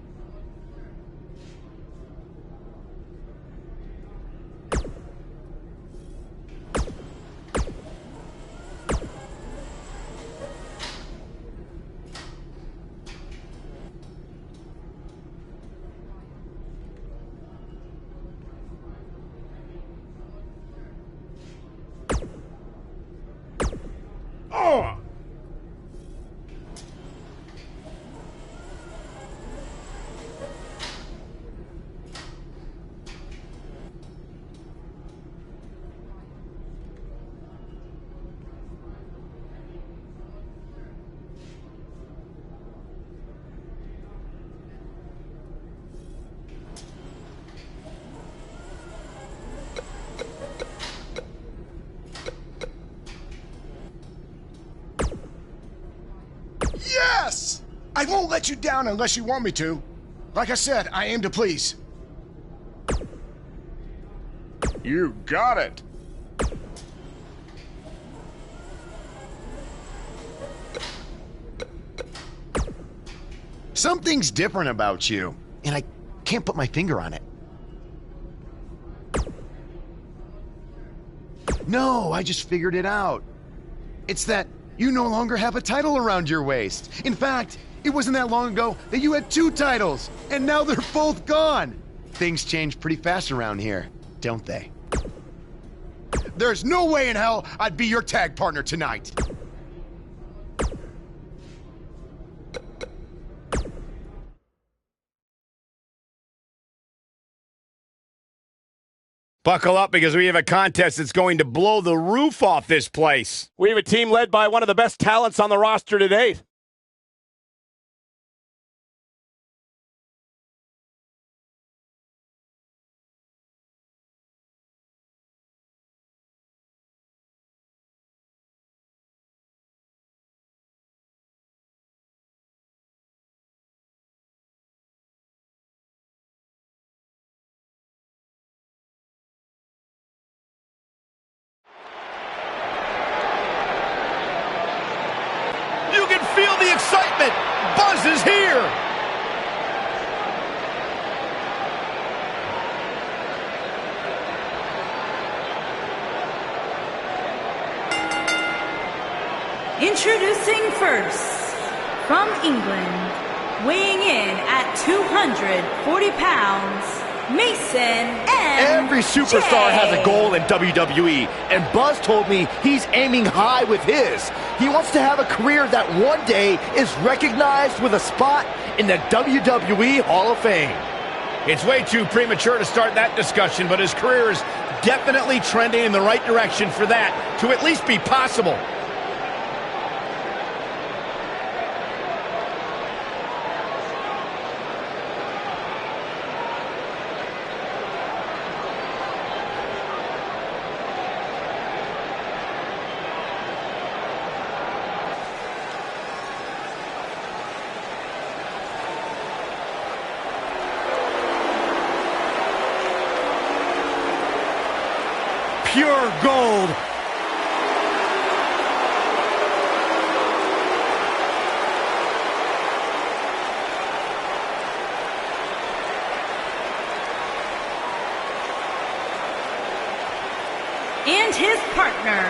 Speaker 14: Yes! I won't let you down unless you want me to. Like I said, I aim to please.
Speaker 5: You got it.
Speaker 1: Something's different about you, and I can't put my finger on it. No, I just figured it out. It's that you no longer have a title around your waist. In fact, it wasn't that long ago that you had 2 titles, and now they're both gone. Things change pretty fast around here, don't they?
Speaker 14: There's no way in hell I'd be your tag partner tonight.
Speaker 4: Buckle up because we have a contest that's going to blow the roof off this place.
Speaker 7: We have a team led by one of the best talents on the roster to date.
Speaker 2: You can feel the excitement. Buzz is here.
Speaker 6: Introducing first, from England, weighing in at 240 pounds, Mason M.
Speaker 2: Every superstar has a goal in WWE, and Buzz told me he's aiming high with his. He wants to have a career that one day is recognized with a spot in the WWE Hall of Fame.
Speaker 4: It's way too premature to start that discussion, but his career is definitely trending in the right direction for that to at least be possible.
Speaker 5: Pure gold.
Speaker 6: And his partner,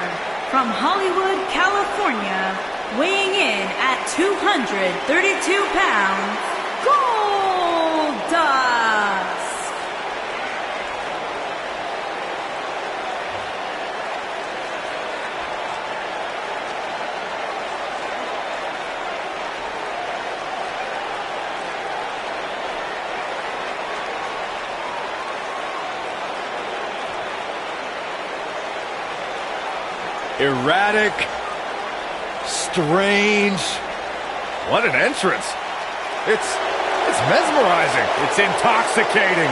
Speaker 6: from Hollywood, California, weighing in at 232 pounds, Goldust.
Speaker 2: Erratic, strange. What an entrance. It's mesmerizing.
Speaker 5: It's intoxicating.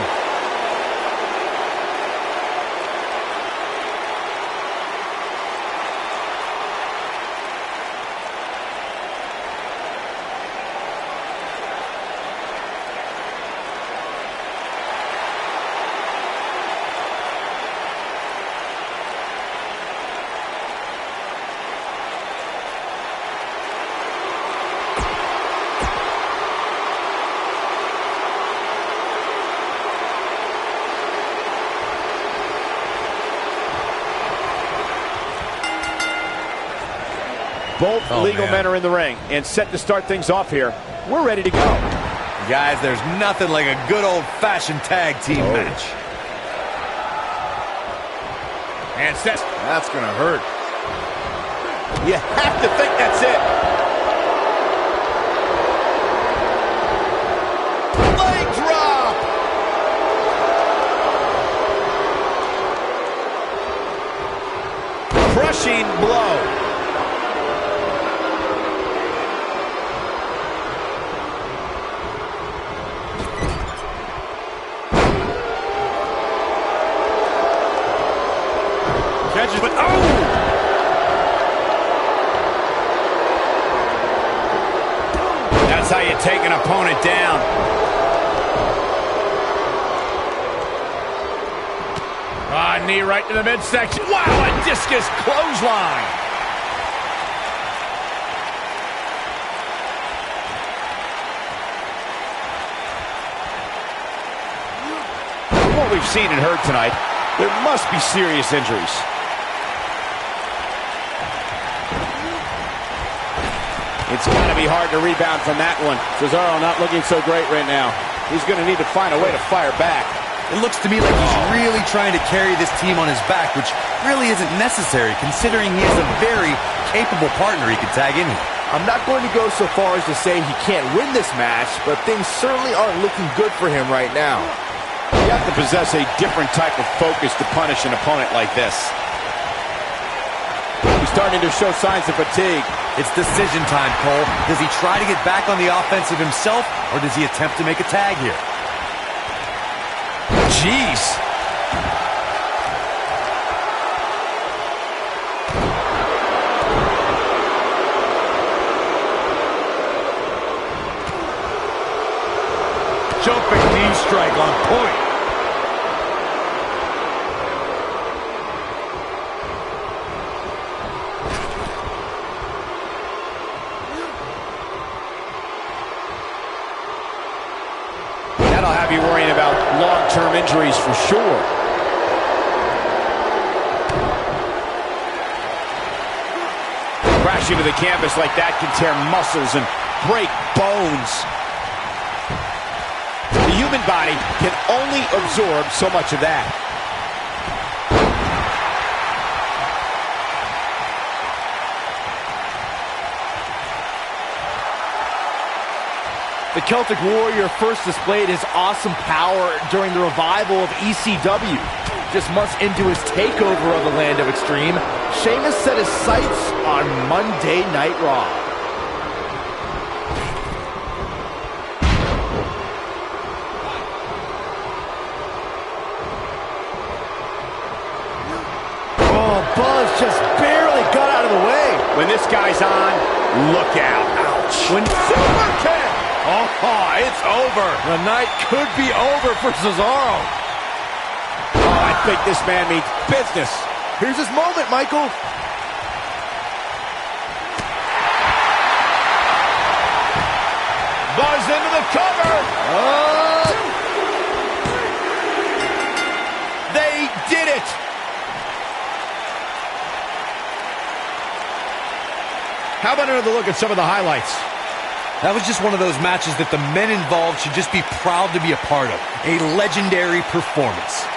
Speaker 7: Both legal men are in the ring and set to start things off here. We're ready to go.
Speaker 5: Guys, there's nothing like a good old-fashioned tag team match.
Speaker 4: And Seth.
Speaker 5: That's going to hurt.
Speaker 7: You have to think that's it.
Speaker 5: Leg drop!
Speaker 7: Crushing blow.
Speaker 5: Catches, but oh!
Speaker 4: That's how you take an opponent down. Knee right to the midsection. Wow, a discus clothesline.
Speaker 7: From what we've seen and heard tonight, there must be serious injuries. It's got to be hard to rebound from that one. Cesaro not looking so great right now. He's going to need to find a way to fire back.
Speaker 5: It looks to me like he's really trying to carry this team on his back, which really isn't necessary, considering he has a very capable partner he could tag in here.
Speaker 2: I'm not going to go so far as to say he can't win this match, but things certainly aren't looking good for him right now.
Speaker 7: You have to possess a different type of focus to punish an opponent like this. He's starting to show signs of fatigue.
Speaker 5: It's decision time, Cole. Does he try to get back on the offensive himself, or does he attempt to make a tag here?
Speaker 4: Jeez.
Speaker 5: Jumping knee strike on point.
Speaker 7: That'll have you worrying about long-term injuries for sure. Crashing to the canvas like that can tear muscles and break bones. The human body can only absorb so much of that.
Speaker 2: The Celtic Warrior first displayed his awesome power during the revival of ECW. Just months into his takeover of the Land of Extreme, Sheamus set his sights on Monday Night Raw. Oh, Buzz just barely got out of the way.
Speaker 7: When this guy's on, look out. Ouch.
Speaker 2: When Super kick! Oh, it's over. The night could be over for Cesaro.
Speaker 7: Oh, I think this man means business.
Speaker 2: Here's his moment, Michael.
Speaker 4: Buzz into the cover.
Speaker 2: They did it.
Speaker 4: How about another look at some of the highlights?
Speaker 5: That was just one of those matches that the men involved should just be proud to be a part of. A legendary performance.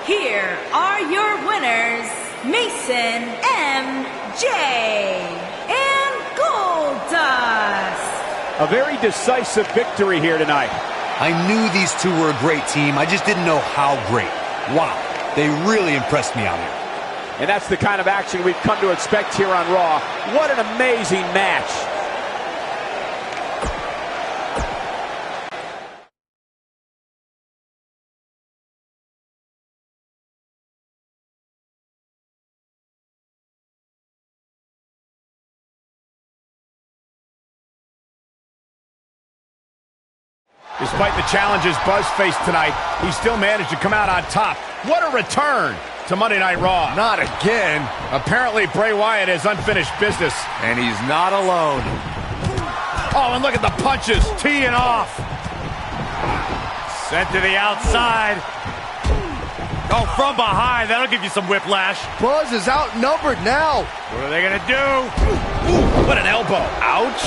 Speaker 6: Here are your winners, Mason MJ and Goldust.
Speaker 7: A very decisive victory here tonight.
Speaker 5: I knew these two were a great team. I just didn't know how great. Wow, they really impressed me out here.
Speaker 7: And that's the kind of action we've come to expect here on Raw. What an amazing match.
Speaker 4: Despite the challenges Buzz faced tonight, he still managed to come out on top. What a return to Monday Night Raw.
Speaker 5: Not again.
Speaker 4: Apparently, Bray Wyatt has unfinished business.
Speaker 5: And he's not alone.
Speaker 4: Oh, and look at the punches, teeing off.
Speaker 5: Sent to the outside. Oh, from behind. That'll give you some whiplash.
Speaker 2: Buzz is outnumbered now.
Speaker 5: What are they going to do? Ooh, what an elbow. Ouch.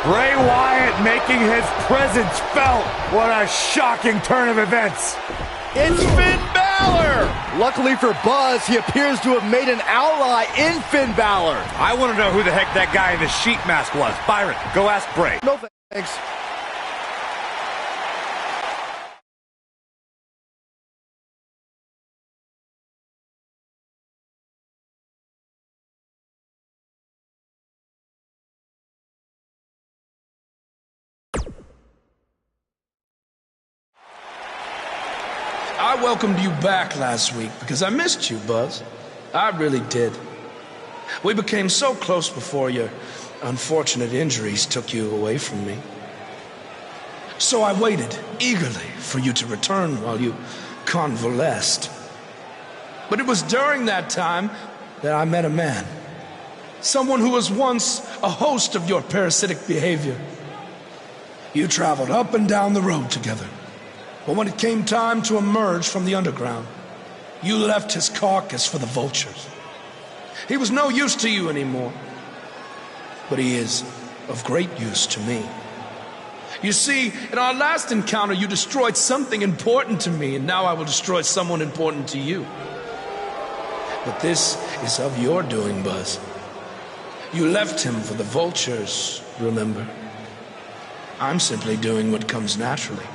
Speaker 5: Bray Wyatt making his presence felt. What a shocking turn of events.
Speaker 2: It's Finn Balor. Luckily for Buzz, he appears to have made an ally in Finn Balor.
Speaker 5: I want to know who the heck that guy in the sheep mask was. Byron, go ask Bray.
Speaker 2: No thanks.
Speaker 13: I welcomed you back last week because I missed you, Buzz. I really did. We became so close before your unfortunate injuries took you away from me. So I waited eagerly for you to return while you convalesced. But it was during that time that I met a man. Someone who was once a host of your parasitic behavior. You traveled up and down the road together. But when it came time to emerge from the underground, you left his carcass for the vultures. He was no use to you anymore, but he is of great use to me. You see, in our last encounter, you destroyed something important to me, and now I will destroy someone important to you. But this is of your doing, Buzz. You left him for the vultures, remember? I'm simply doing what comes naturally.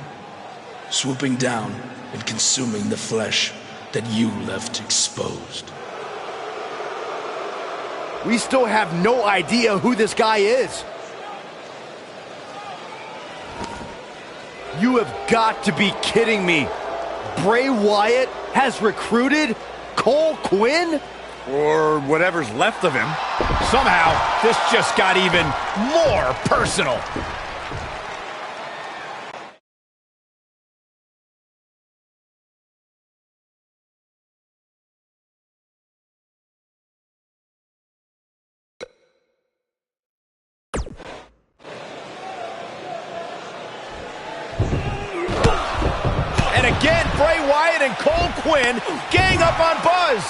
Speaker 13: Swooping down and consuming the flesh that you left exposed.
Speaker 2: We still have no idea who this guy is. You have got to be kidding me. Bray Wyatt has recruited Cole Quinn?
Speaker 4: Or whatever's left of him. Somehow, this just got even more personal.
Speaker 2: Again, Bray Wyatt and Cole Quinn gang up on Buzz.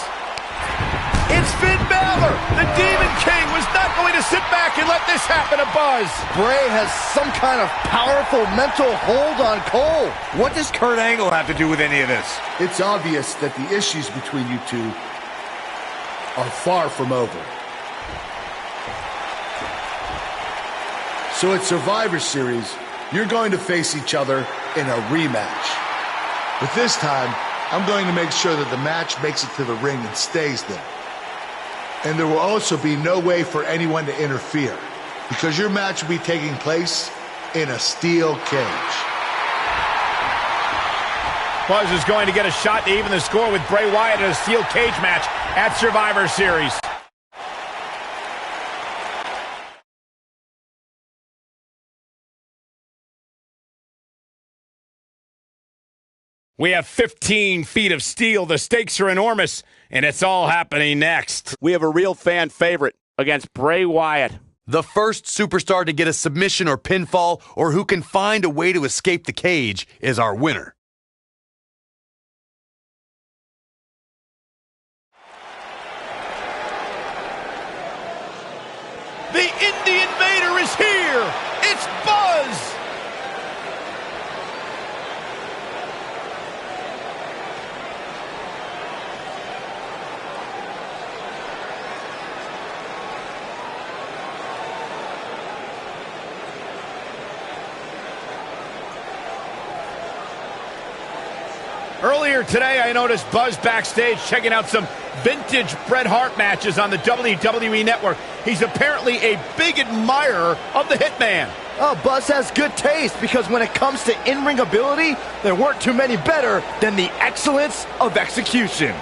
Speaker 2: It's Finn Balor. The Demon King was not going to sit back and let this happen to Buzz. Bray has some kind of powerful mental hold on Cole.
Speaker 5: What does Kurt Angle have to do with any of this?
Speaker 3: It's obvious that the issues between you two are far from over. So at Survivor Series, you're going to face each other in a rematch. But this time, I'm going to make sure that the match makes it to the ring and stays there. And there will also be no way for anyone to interfere, because your match will be taking place in a steel cage.
Speaker 4: Buzz is going to get a shot to even the score with Bray Wyatt in a steel cage match at Survivor Series. We have 15 feet of steel. The stakes are enormous, and it's all happening next.
Speaker 7: We have a real fan favorite against Bray Wyatt.
Speaker 1: The first superstar to get a submission or pinfall, or who can find a way to escape the cage, is our winner.
Speaker 2: The Indie Invader is here! It's Buzz!
Speaker 4: Earlier today, I noticed Buzz backstage checking out some vintage Bret Hart matches on the WWE Network. He's apparently a big admirer of the Hitman.
Speaker 2: Oh, Buzz has good taste, because when it comes to in-ring ability, there weren't too many better than the excellence of execution.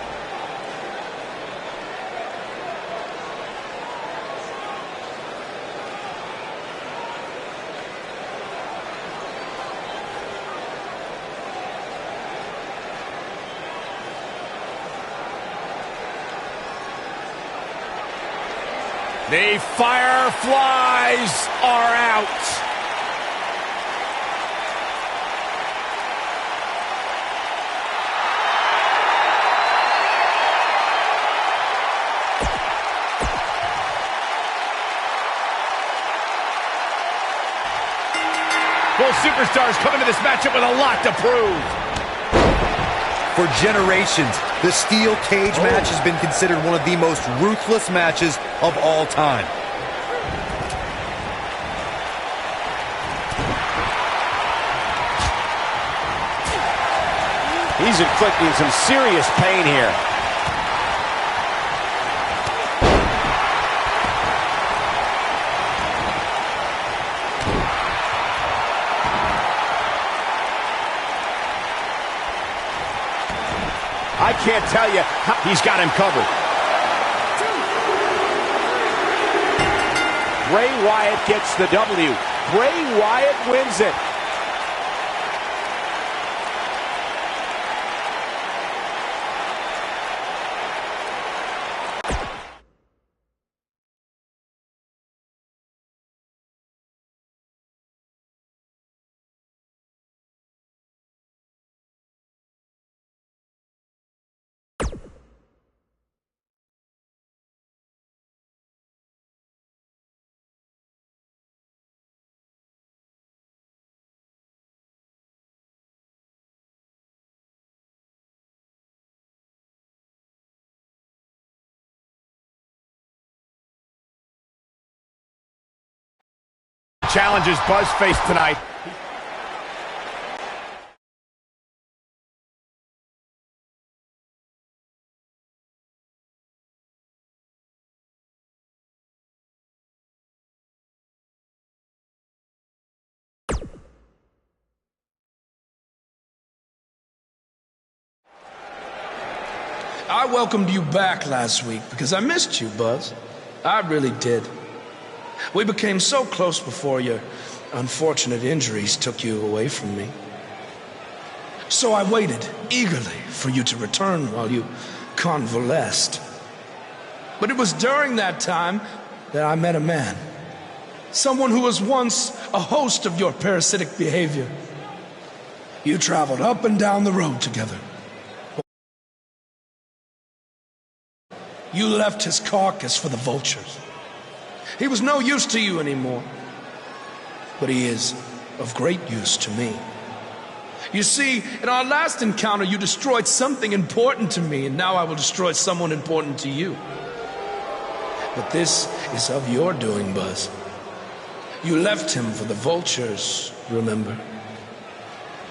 Speaker 4: The Fireflies are out. Both superstars come into this matchup with a lot to prove.
Speaker 15: For generations, the steel cage match has been considered one of the most ruthless matches of all time.
Speaker 7: He's inflicting some serious pain here. I can't tell you how
Speaker 4: he's got him covered.
Speaker 7: Bray Wyatt gets the W. Bray Wyatt wins it.
Speaker 4: Challenges Buzz faced tonight.
Speaker 13: I welcomed you back last week because I missed you, Buzz. I really did. We became so close before your unfortunate injuries took you away from me. So I waited eagerly for you to return while you convalesced. But it was during that time that I met a man. Someone who was once a host of your parasitic behavior. You traveled up and down the road together. You left his carcass for the vultures. He was no use to you anymore, but he is of great use to me. You see, in our last encounter, you destroyed something important to me, and now I will destroy someone important to you. But this is of your doing, Buzz. You left him for the vultures, remember?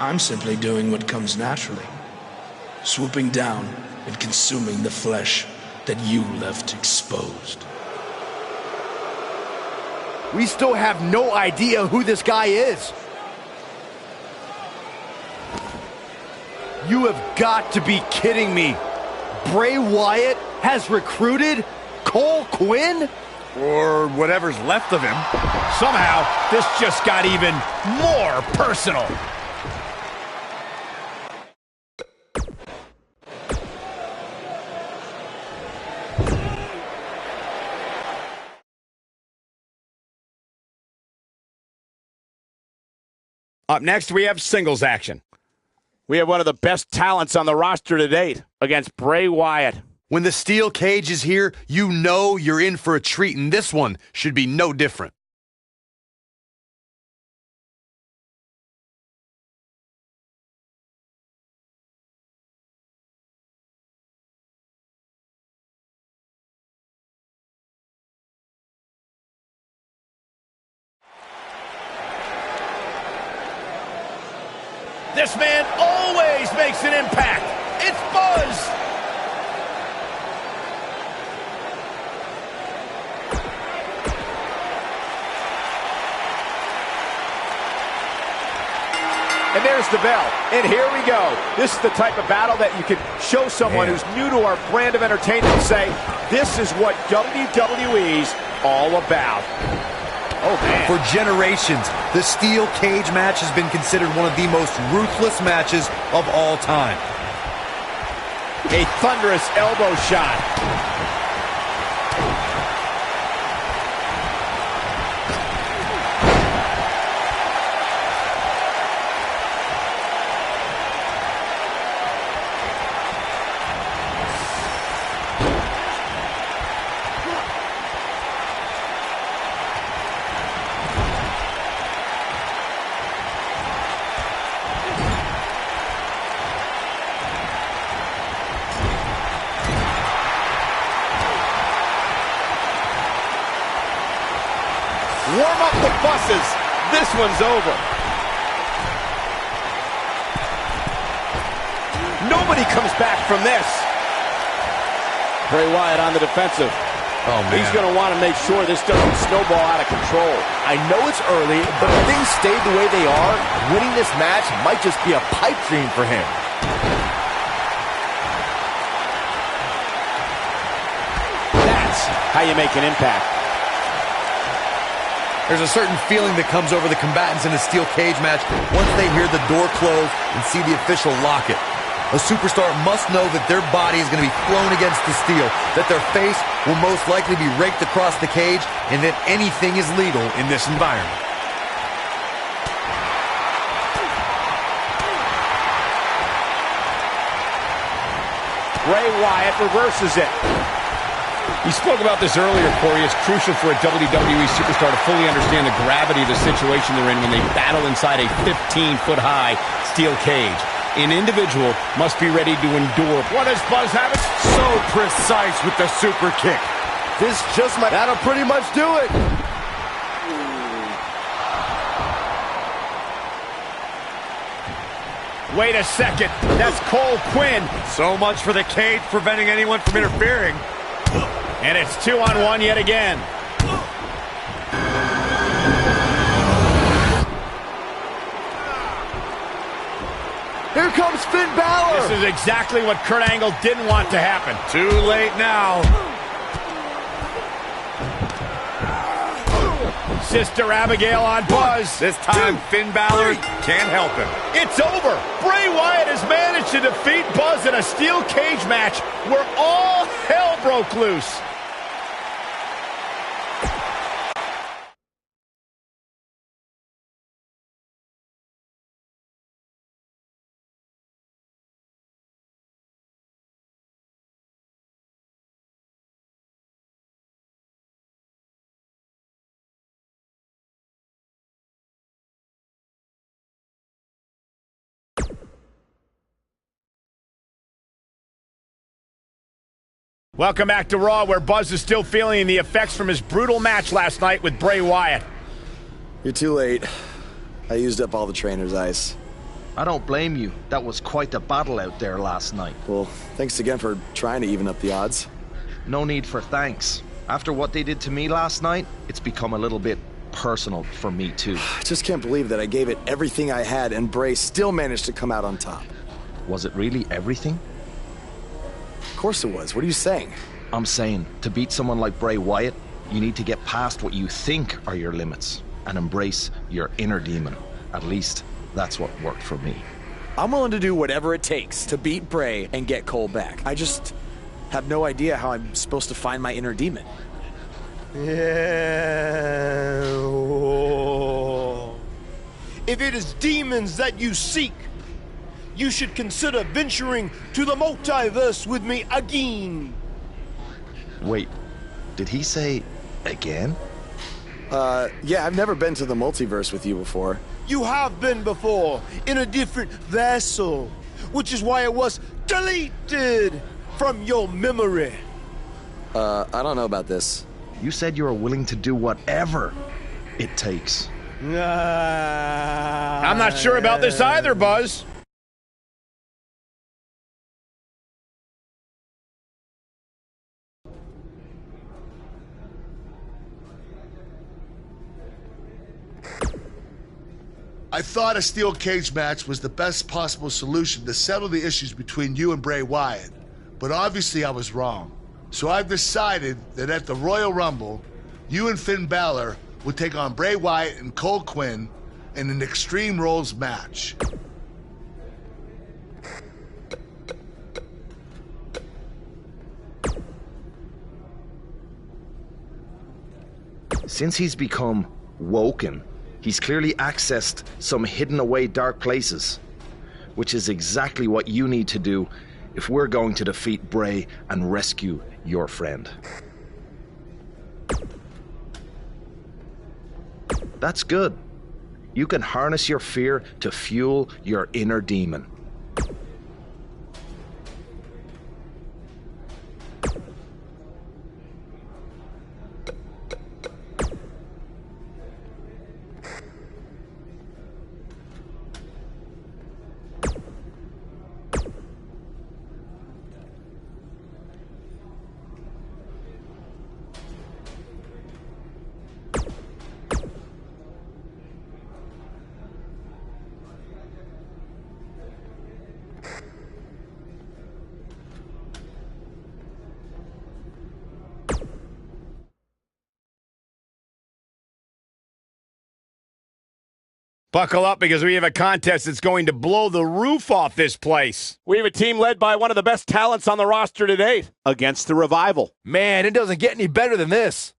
Speaker 13: I'm simply doing what comes naturally, swooping down and consuming the flesh that you left exposed.
Speaker 2: We still have no idea who this guy is. You have got to be kidding me. Bray Wyatt has recruited Cole Quinn?
Speaker 4: Or whatever's left of him. Somehow, this just got even more personal. Up next, we have singles action.
Speaker 7: We have one of the best talents on the roster to date against Bray Wyatt.
Speaker 15: When the steel cage is here, you know you're in for a treat, and this one should be no different.
Speaker 4: This man always makes an impact. It's Buzz.
Speaker 7: And there's the bell. And here we go. This is the type of battle that you can show someone who's new to our brand of entertainment and say, this is what WWE's all about.
Speaker 15: Oh, man. For generations, the steel cage match has been considered one of the most ruthless matches of all time.
Speaker 7: A thunderous elbow shot. warm up the buses. This one's over. Nobody comes back from this. Bray Wyatt on the defensive.
Speaker 15: Oh, man.
Speaker 7: He's going to want to make sure this doesn't snowball out of control.
Speaker 2: I know it's early, but if things stay the way they are, winning this match might just be a pipe dream for him.
Speaker 7: That's how you make an impact.
Speaker 15: There's a certain feeling that comes over the combatants in a steel cage match once they hear the door close and see the official lock it. A superstar must know that their body is going to be thrown against the steel, that their face will most likely be raked across the cage, and that anything is legal in this environment.
Speaker 7: Bray Wyatt reverses it.
Speaker 4: You spoke about this earlier, Corey. It's crucial for a WWE superstar to fully understand the gravity of the situation they're in when they battle inside a 15-foot-high steel cage. An individual must be ready to endure.
Speaker 5: What does Buzz have? It so precise with the super kick.
Speaker 2: This just might... That'll pretty much do it.
Speaker 4: Wait a second. That's Cole Quinn.
Speaker 5: So much for the cage preventing anyone from interfering.
Speaker 4: And it's 2-on-1 yet again.
Speaker 2: Here comes Finn Balor.
Speaker 4: This is exactly what Kurt Angle didn't want to happen.
Speaker 5: Too late now.
Speaker 4: Sister Abigail on Buzz.
Speaker 5: This time, Finn Balor can't help him.
Speaker 4: It's over. Bray Wyatt has managed to defeat Buzz in a steel cage match where all hell broke loose. Welcome back to Raw, where Buzz is still feeling the effects from his brutal match last night with Bray Wyatt.
Speaker 9: You're too late. I used up all the trainer's ice.
Speaker 16: I don't blame you. That was quite a battle out there last night.
Speaker 9: Well, thanks again for trying to even up the odds.
Speaker 16: No need for thanks. After what they did to me last night, it's become a little bit personal for me too.
Speaker 9: I just can't believe that I gave it everything I had and Bray still managed to come out on top.
Speaker 16: Was it really everything?
Speaker 9: Of course it was. What are you saying?
Speaker 16: I'm saying, to beat someone like Bray Wyatt, you need to get past what you think are your limits and embrace your inner demon. At least, that's what worked for me.
Speaker 2: I'm willing to do whatever it takes to beat Bray and get Cole back. I just have no idea how I'm supposed to find my inner demon.
Speaker 17: Yeah. If it is demons that you seek, you should consider venturing to the multiverse with me again.
Speaker 16: Wait, did he say again?
Speaker 9: Yeah, I've never been to the multiverse with you before.
Speaker 17: You have been before, in a different vessel, which is why it was deleted from your memory.
Speaker 9: I don't know about this.
Speaker 16: You said you were willing to do whatever it takes.
Speaker 4: I'm not sure about this either, Buzz.
Speaker 3: I thought a steel cage match was the best possible solution to settle the issues between you and Bray Wyatt, but obviously I was wrong. So I've decided that at the Royal Rumble, you and Finn Balor will take on Bray Wyatt and Cole Quinn in an Extreme Rules match.
Speaker 16: Since he's become woken, he's clearly accessed some hidden away dark places, which is exactly what you need to do if we're going to defeat Bray and rescue your friend. That's good. You can harness your fear to fuel your inner demon.
Speaker 4: Buckle up because we have a contest that's going to blow the roof off this place.
Speaker 7: We have a team led by one of the best talents on the roster to date against the Revival.
Speaker 2: Man, it doesn't get any better than this.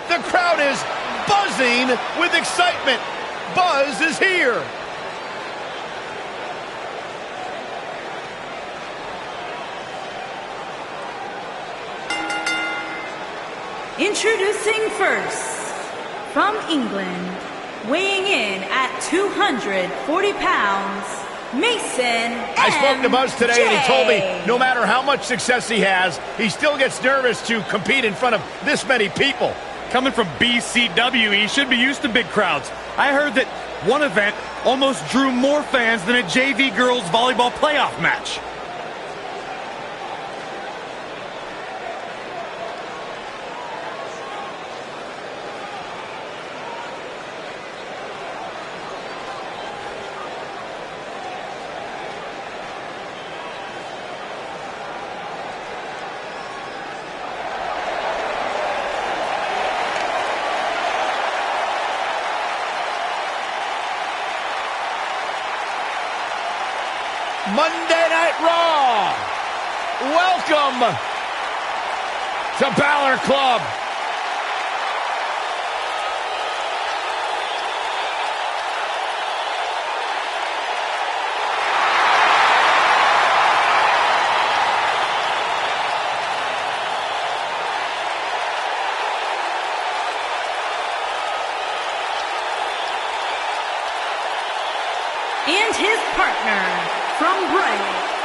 Speaker 17: The crowd is buzzing with excitement. Buzz is here.
Speaker 6: Introducing first, from England, weighing in at 240 pounds, Mason
Speaker 4: I spoke to Buzz today, and he told me no matter how much success he has, he still gets nervous to compete in front of this many people.
Speaker 5: Coming from BCW, he should be used to big crowds. I heard that one event almost drew more fans than a JV girls volleyball playoff match.
Speaker 4: Monday Night Raw. Welcome to Balor Club.
Speaker 6: And his partner, from Bray,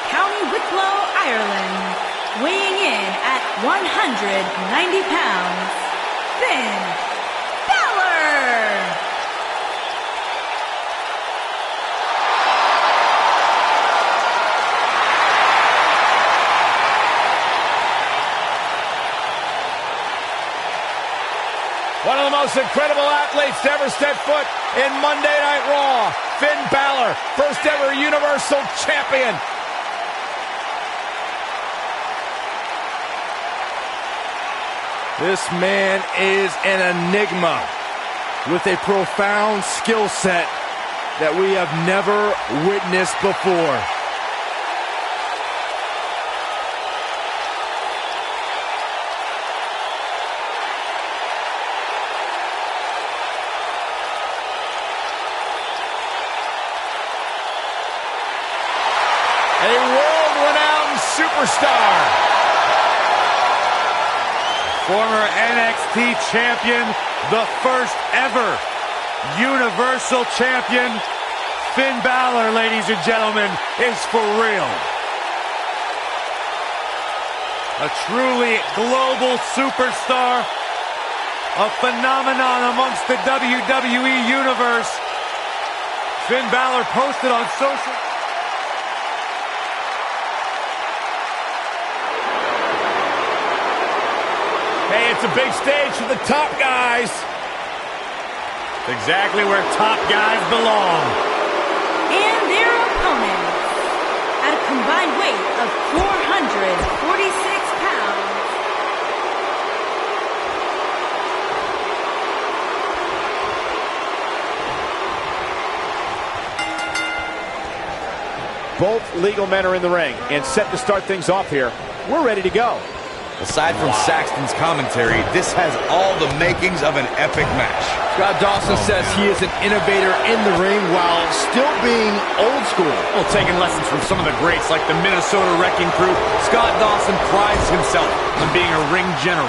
Speaker 6: County Wicklow, Ireland, weighing in at 190 pounds, Finn Balor!
Speaker 4: One of the most incredible athletes to ever step foot in Monday Night Raw, Finn Balor, first ever Universal Champion.
Speaker 2: This man is an enigma with a profound skill set that we have never witnessed before.
Speaker 4: A world-renowned superstar.
Speaker 5: Former NXT champion, the first ever Universal Champion, Finn Balor, ladies and gentlemen, is for real. A truly global superstar, a phenomenon amongst the WWE Universe. Finn Balor posted on social...
Speaker 4: Hey, it's a big stage for the top guys.
Speaker 5: It's exactly where top guys belong.
Speaker 6: And their opponents, at a combined weight of 446 pounds.
Speaker 7: Both legal men are in the ring and set to start things off here. We're ready to go.
Speaker 15: Aside from Saxton's commentary, this has all the makings of an epic match.
Speaker 2: Scott Dawson says he is an innovator in the ring while still being old school.
Speaker 5: Well, taking lessons from some of the greats like the Minnesota Wrecking Crew, Scott Dawson prides himself on being a ring general.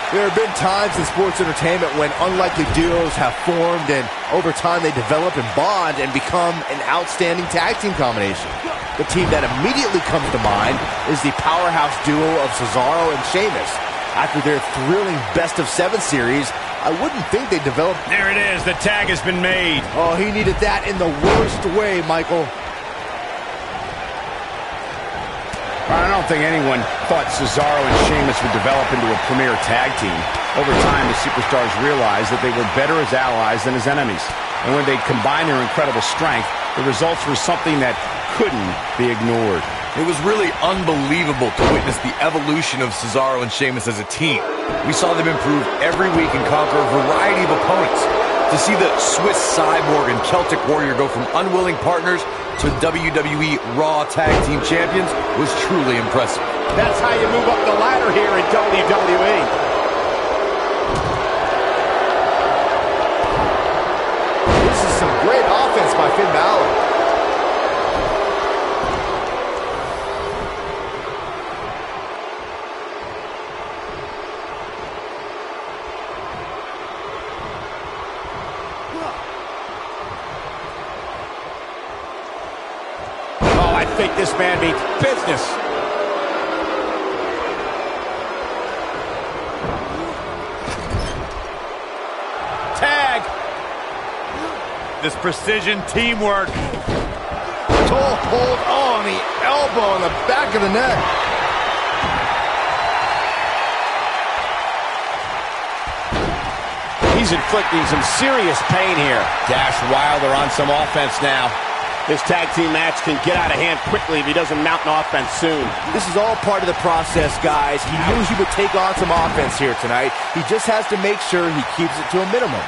Speaker 2: There have been times in sports entertainment when unlikely duos have formed, and over time they develop and bond and become an outstanding tag team combination. The team that immediately comes to mind is the powerhouse duo of Cesaro and Sheamus. After their thrilling best-of-7 series, I wouldn't think they developed...
Speaker 4: There it is. The tag has been made.
Speaker 2: Oh, he needed that in the worst way, Michael.
Speaker 4: I don't think anyone thought Cesaro and Sheamus would develop into a premier tag team. Over time, the superstars realized that they were better as allies than as enemies. And when they combined their incredible strength, the results were something that couldn't be ignored.
Speaker 15: It was really unbelievable to witness the evolution of Cesaro and Sheamus as a team. We saw them improve every week and conquer a variety of opponents. To see the Swiss Cyborg and Celtic Warrior go from unwilling partners to WWE Raw Tag Team Champions was truly impressive.
Speaker 7: That's how you move up the ladder here in WWE.
Speaker 2: This is some great offense by Finn Balor.
Speaker 7: I think this man means business. Tag.
Speaker 5: This precision teamwork.
Speaker 9: Toe hold on the elbow on the back of the neck.
Speaker 7: He's inflicting some serious pain here.
Speaker 2: Dash Wilder on some offense now.
Speaker 7: This tag team match can get out of hand quickly if he doesn't mount an offense soon.
Speaker 2: This is all part of the process, guys. He knew he would take on some offense here tonight. He just has to make sure he keeps it to a minimum.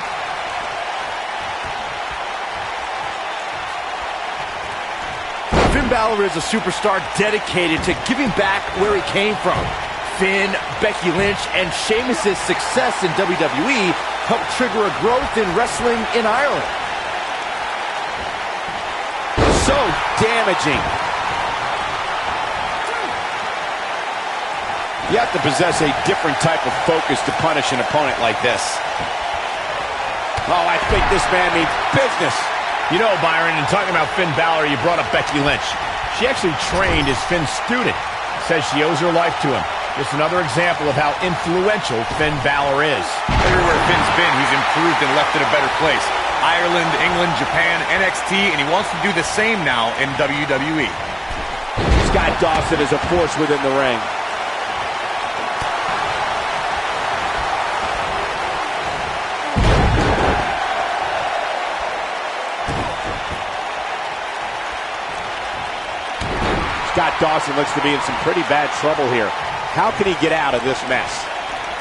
Speaker 2: Finn Balor is a superstar dedicated to giving back where he came from. Finn, Becky Lynch, and Sheamus' success in WWE helped trigger a growth in wrestling in Ireland.
Speaker 7: So damaging. You have to possess a different type of focus to punish an opponent like this. Oh, I think this man means business.
Speaker 4: You know, Byron, in talking about Finn Balor, you brought up Becky Lynch. She actually trained as Finn's student. Says she owes her life to him. Just another example of how influential Finn Balor is.
Speaker 18: Everywhere Finn's been, he's improved and left it a better place. Ireland, England, Japan, NXT, and he wants to do the same now in WWE.
Speaker 7: Scott Dawson is a force within the ring. Scott Dawson looks to be in some pretty bad trouble here. How can he get out of this mess?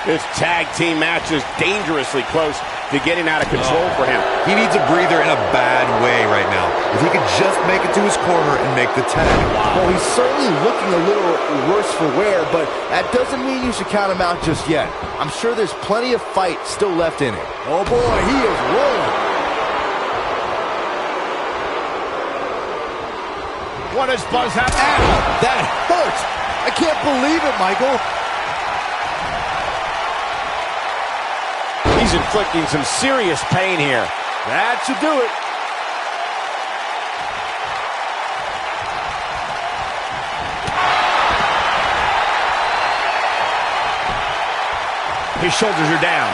Speaker 7: This tag team match is dangerously close to getting out of control for him.
Speaker 15: He needs a breather in a bad way right now. If he could just make it to his corner and make the tag.
Speaker 2: Well, he's certainly looking a little worse for wear, but that doesn't mean you should count him out just yet. I'm sure there's plenty of fight still left in him. Oh boy, he is rolling.
Speaker 4: What does Buzz have?
Speaker 2: Ow, that hurt. I can't believe it, Michael.
Speaker 7: He's inflicting some serious pain here.
Speaker 2: That should do it.
Speaker 4: His shoulders are down.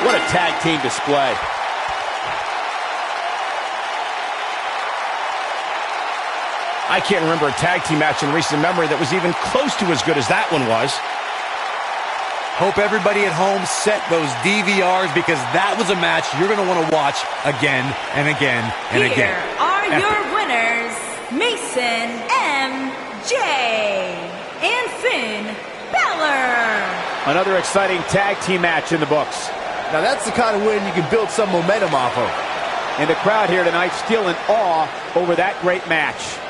Speaker 7: What a tag team display.
Speaker 4: I can't remember a tag team match in recent memory that was even close to as good as that one was.
Speaker 15: Hope everybody at home set those DVRs because that was a match you're going to want to watch again and again and again.
Speaker 6: Here are your winners, Mason M.J. and Finn Balor.
Speaker 7: Another exciting tag team match in the books.
Speaker 2: Now that's the kind of win you can build some momentum off of.
Speaker 7: And the crowd here tonight still in awe over that great match.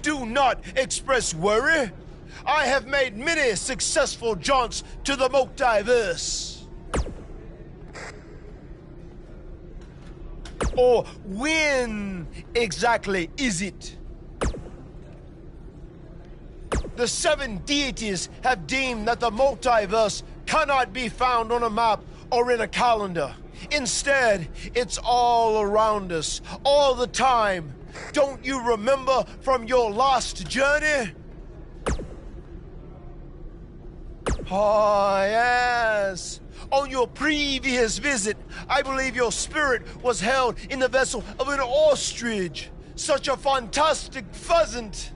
Speaker 17: Do not express worry. I have made many successful jaunts to the multiverse. Or when exactly is it? The 7 deities have deemed that the multiverse cannot be found on a map or in a calendar. Instead, it's all around us, all the time. Don't you remember from your last journey? Oh, yes. On your previous visit, I believe your spirit was held in the vessel of an ostrich. Such a fantastic pheasant.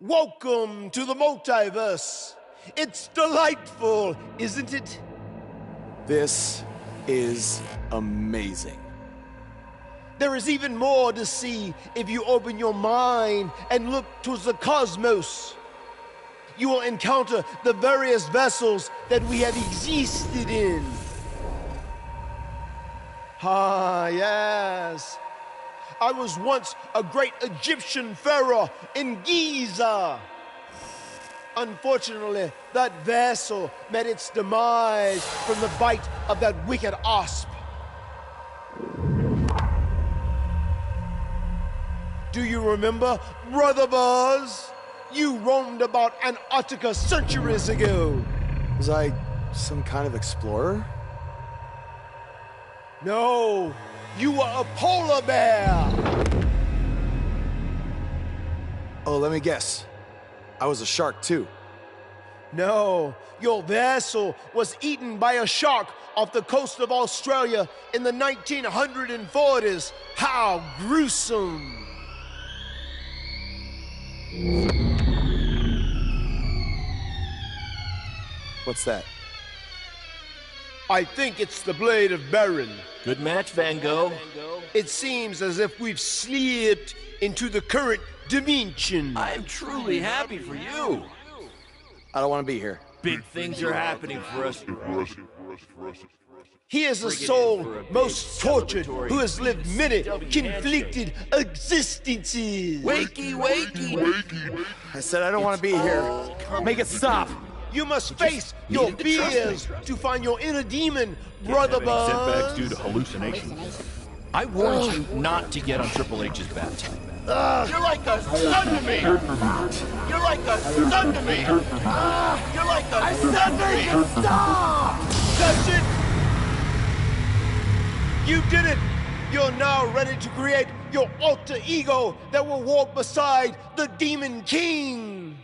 Speaker 17: Welcome to the multiverse. It's delightful, isn't it?
Speaker 9: This is amazing.
Speaker 17: There is even more to see if you open your mind and look towards the cosmos. You will encounter the various vessels that we have existed in. Ah, yes. I was once a great Egyptian pharaoh in Giza. Unfortunately, that vessel met its demise from the bite of that wicked asp. Do you remember, Brother Buzz? You roamed about Antarctica centuries ago.
Speaker 9: Was I some kind of explorer?
Speaker 17: No, you were a polar bear.
Speaker 9: Oh, let me guess. I was a shark too.
Speaker 17: No, your vessel was eaten by a shark off the coast of Australia in the 1940s. How gruesome.
Speaker 9: What's that?
Speaker 17: I think it's the blade of Baron.
Speaker 11: Good match, Van Gogh.
Speaker 17: It seems as if we've slipped into the current dimension.
Speaker 11: I'm truly happy for you.
Speaker 9: I don't want to be here.
Speaker 11: Big things are happening for us.
Speaker 17: He is a soul most tortured who has lived many conflicted existences.
Speaker 11: Wakey, wakey.
Speaker 9: I said I don't want to be here. Make it stop.
Speaker 17: You must face your fears to find your inner demon, Brother Buzz.
Speaker 19: Setbacks due to hallucinations.
Speaker 11: I warned you not to get on Triple H's bad time.
Speaker 17: You're like a son to me. You're like a son to me. You're like a I said make it stop. That's it. You did it. You're now ready to create your alter ego that will walk beside the Demon King.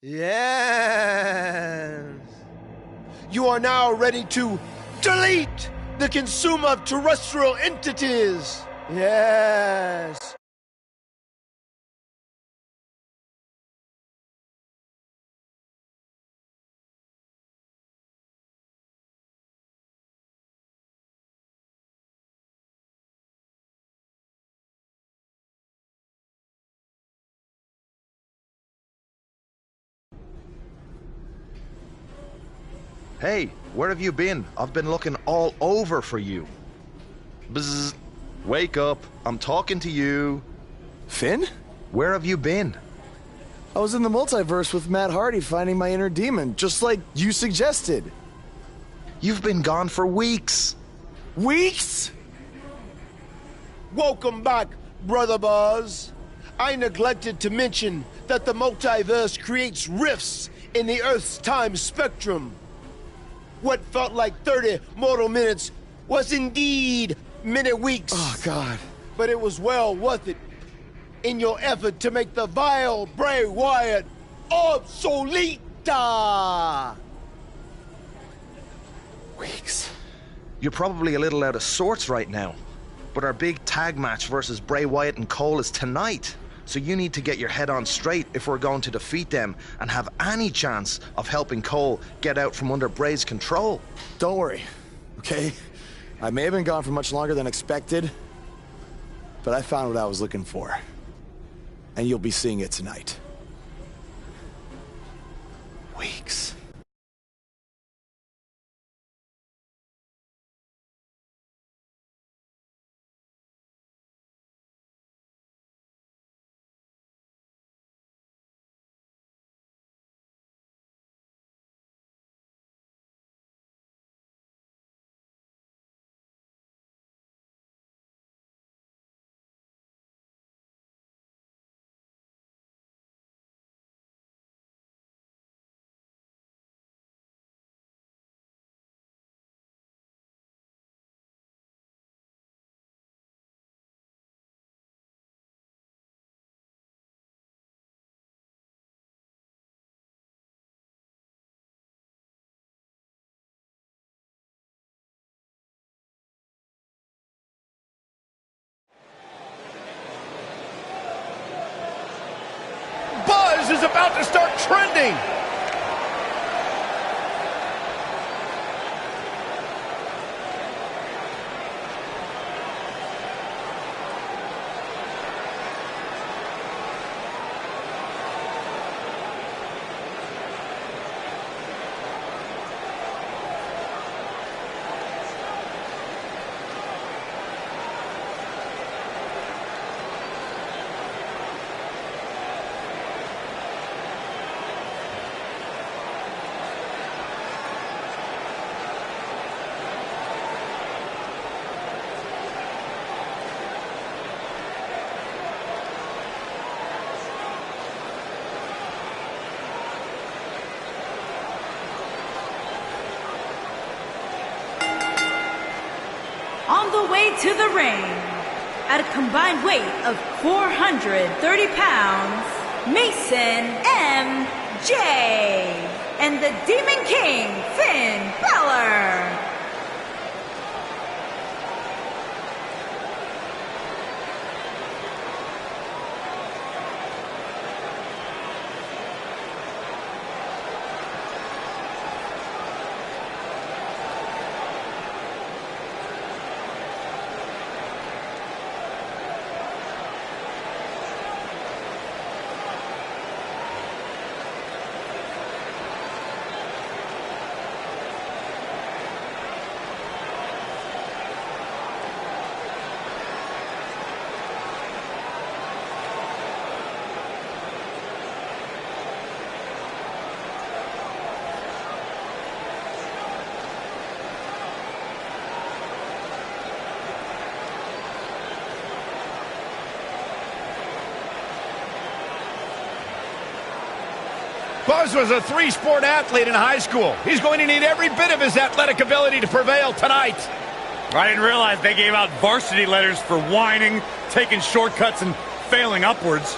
Speaker 17: Yes. You are now ready to delete the consumer of terrestrial entities. Yes.
Speaker 16: Hey, where have you been? I've been looking all over for you. Bzzz. Wake up. I'm talking to you.
Speaker 9: Finn?
Speaker 16: Where have you been?
Speaker 9: I was in the multiverse with Matt Hardy finding my inner demon, just like you suggested.
Speaker 16: You've been gone for weeks.
Speaker 9: Weeks?
Speaker 17: Welcome back, Brother Buzz. I neglected to mention that the multiverse creates rifts in the Earth's time spectrum. What felt like 30 mortal minutes was indeed many weeks.
Speaker 9: Oh, God.
Speaker 17: But it was well worth it in your effort to make the vile Bray Wyatt obsolete.
Speaker 9: Weeks.
Speaker 16: You're probably a little out of sorts right now, but our big tag match versus Bray Wyatt and Cole is tonight. So you need to get your head on straight if we're going to defeat them and have any chance of helping Cole get out from under Bray's control.
Speaker 9: Don't worry, okay? I may have been gone for much longer than expected, but I found what I was looking for. And you'll be seeing it tonight. Weeks.
Speaker 7: Buzz is about to start trending.
Speaker 6: On the way to the ring, at a combined weight of 430 pounds, Mason M.J. and the Demon King, Finn Balor.
Speaker 4: Buzz was a three-sport athlete in high school. He's going to need every bit of his athletic ability to prevail tonight.
Speaker 5: I didn't realize they gave out varsity letters for whining, taking shortcuts, and failing upwards.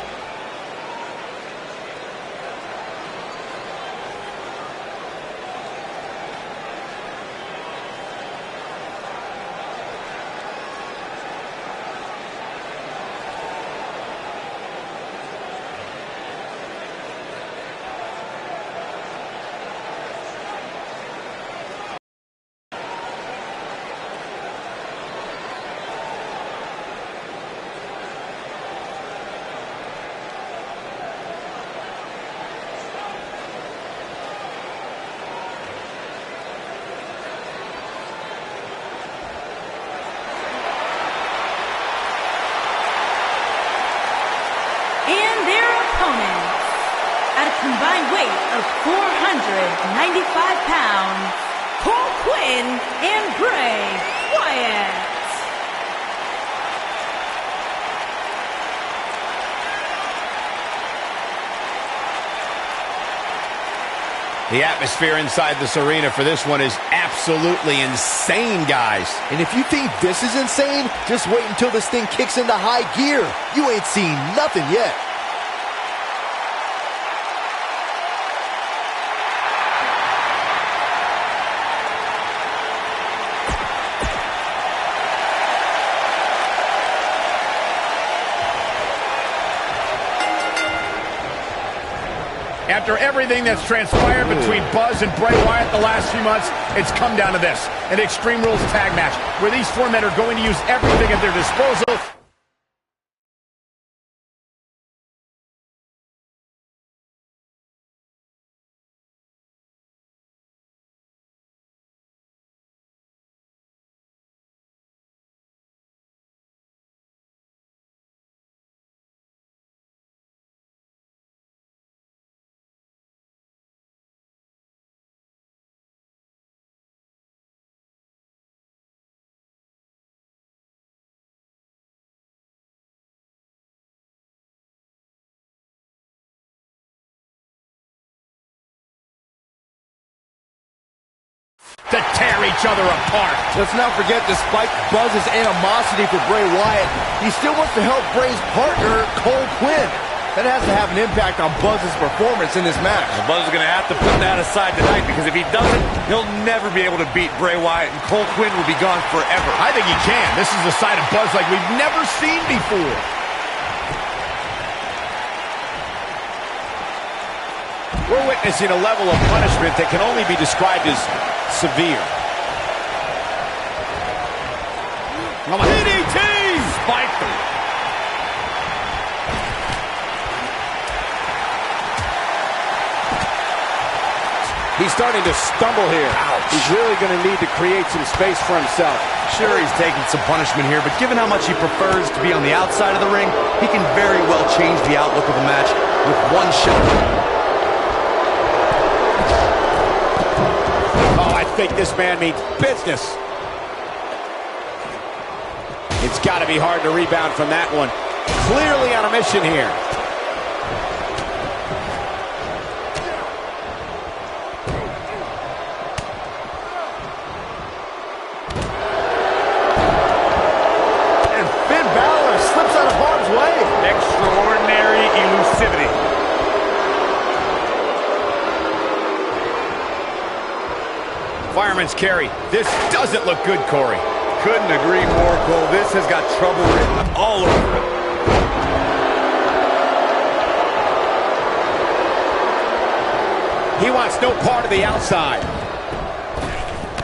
Speaker 6: by weight of 495 pounds, Cole Quinn and Bray Wyatt.
Speaker 4: The atmosphere inside this arena for this one is absolutely insane, guys.
Speaker 2: And if you think this is insane, just wait until this thing kicks into high gear. You ain't seen nothing yet.
Speaker 4: After everything that's transpired between Buzz and Bray Wyatt the last few months, it's come down to this, an Extreme Rules tag match, where these four men are going to use everything at their disposal. To tear each other apart.
Speaker 2: Let's not forget, despite Buzz's animosity for Bray Wyatt, he still wants to help Bray's partner, Cole Quinn. That has to have an impact on Buzz's performance in this match.
Speaker 18: Well, Buzz is going to have to put that aside tonight, because if he doesn't, he'll never be able to beat Bray Wyatt, and Cole Quinn will be gone forever.
Speaker 4: I think he can. This is a side of Buzz like we've never seen before. We're witnessing a level of punishment that can only be described as severe. DDT! Spike. He's starting to stumble here. Ouch. He's really going to need to create some space for himself.
Speaker 15: Sure, he's taking some punishment here, but given how much he prefers to be on the outside of the ring, he can very well change the outlook of the match with one shot.
Speaker 4: I think this man means business. It's got to be hard to rebound from that one. Clearly on a mission here.
Speaker 2: And Finn Balor slips out of harm's way.
Speaker 18: Extraordinary elusivity.
Speaker 4: Fireman's carry. This doesn't look good, Corey.
Speaker 18: Couldn't agree more, Cole. This has got trouble written all over it.
Speaker 4: He wants no part of the outside.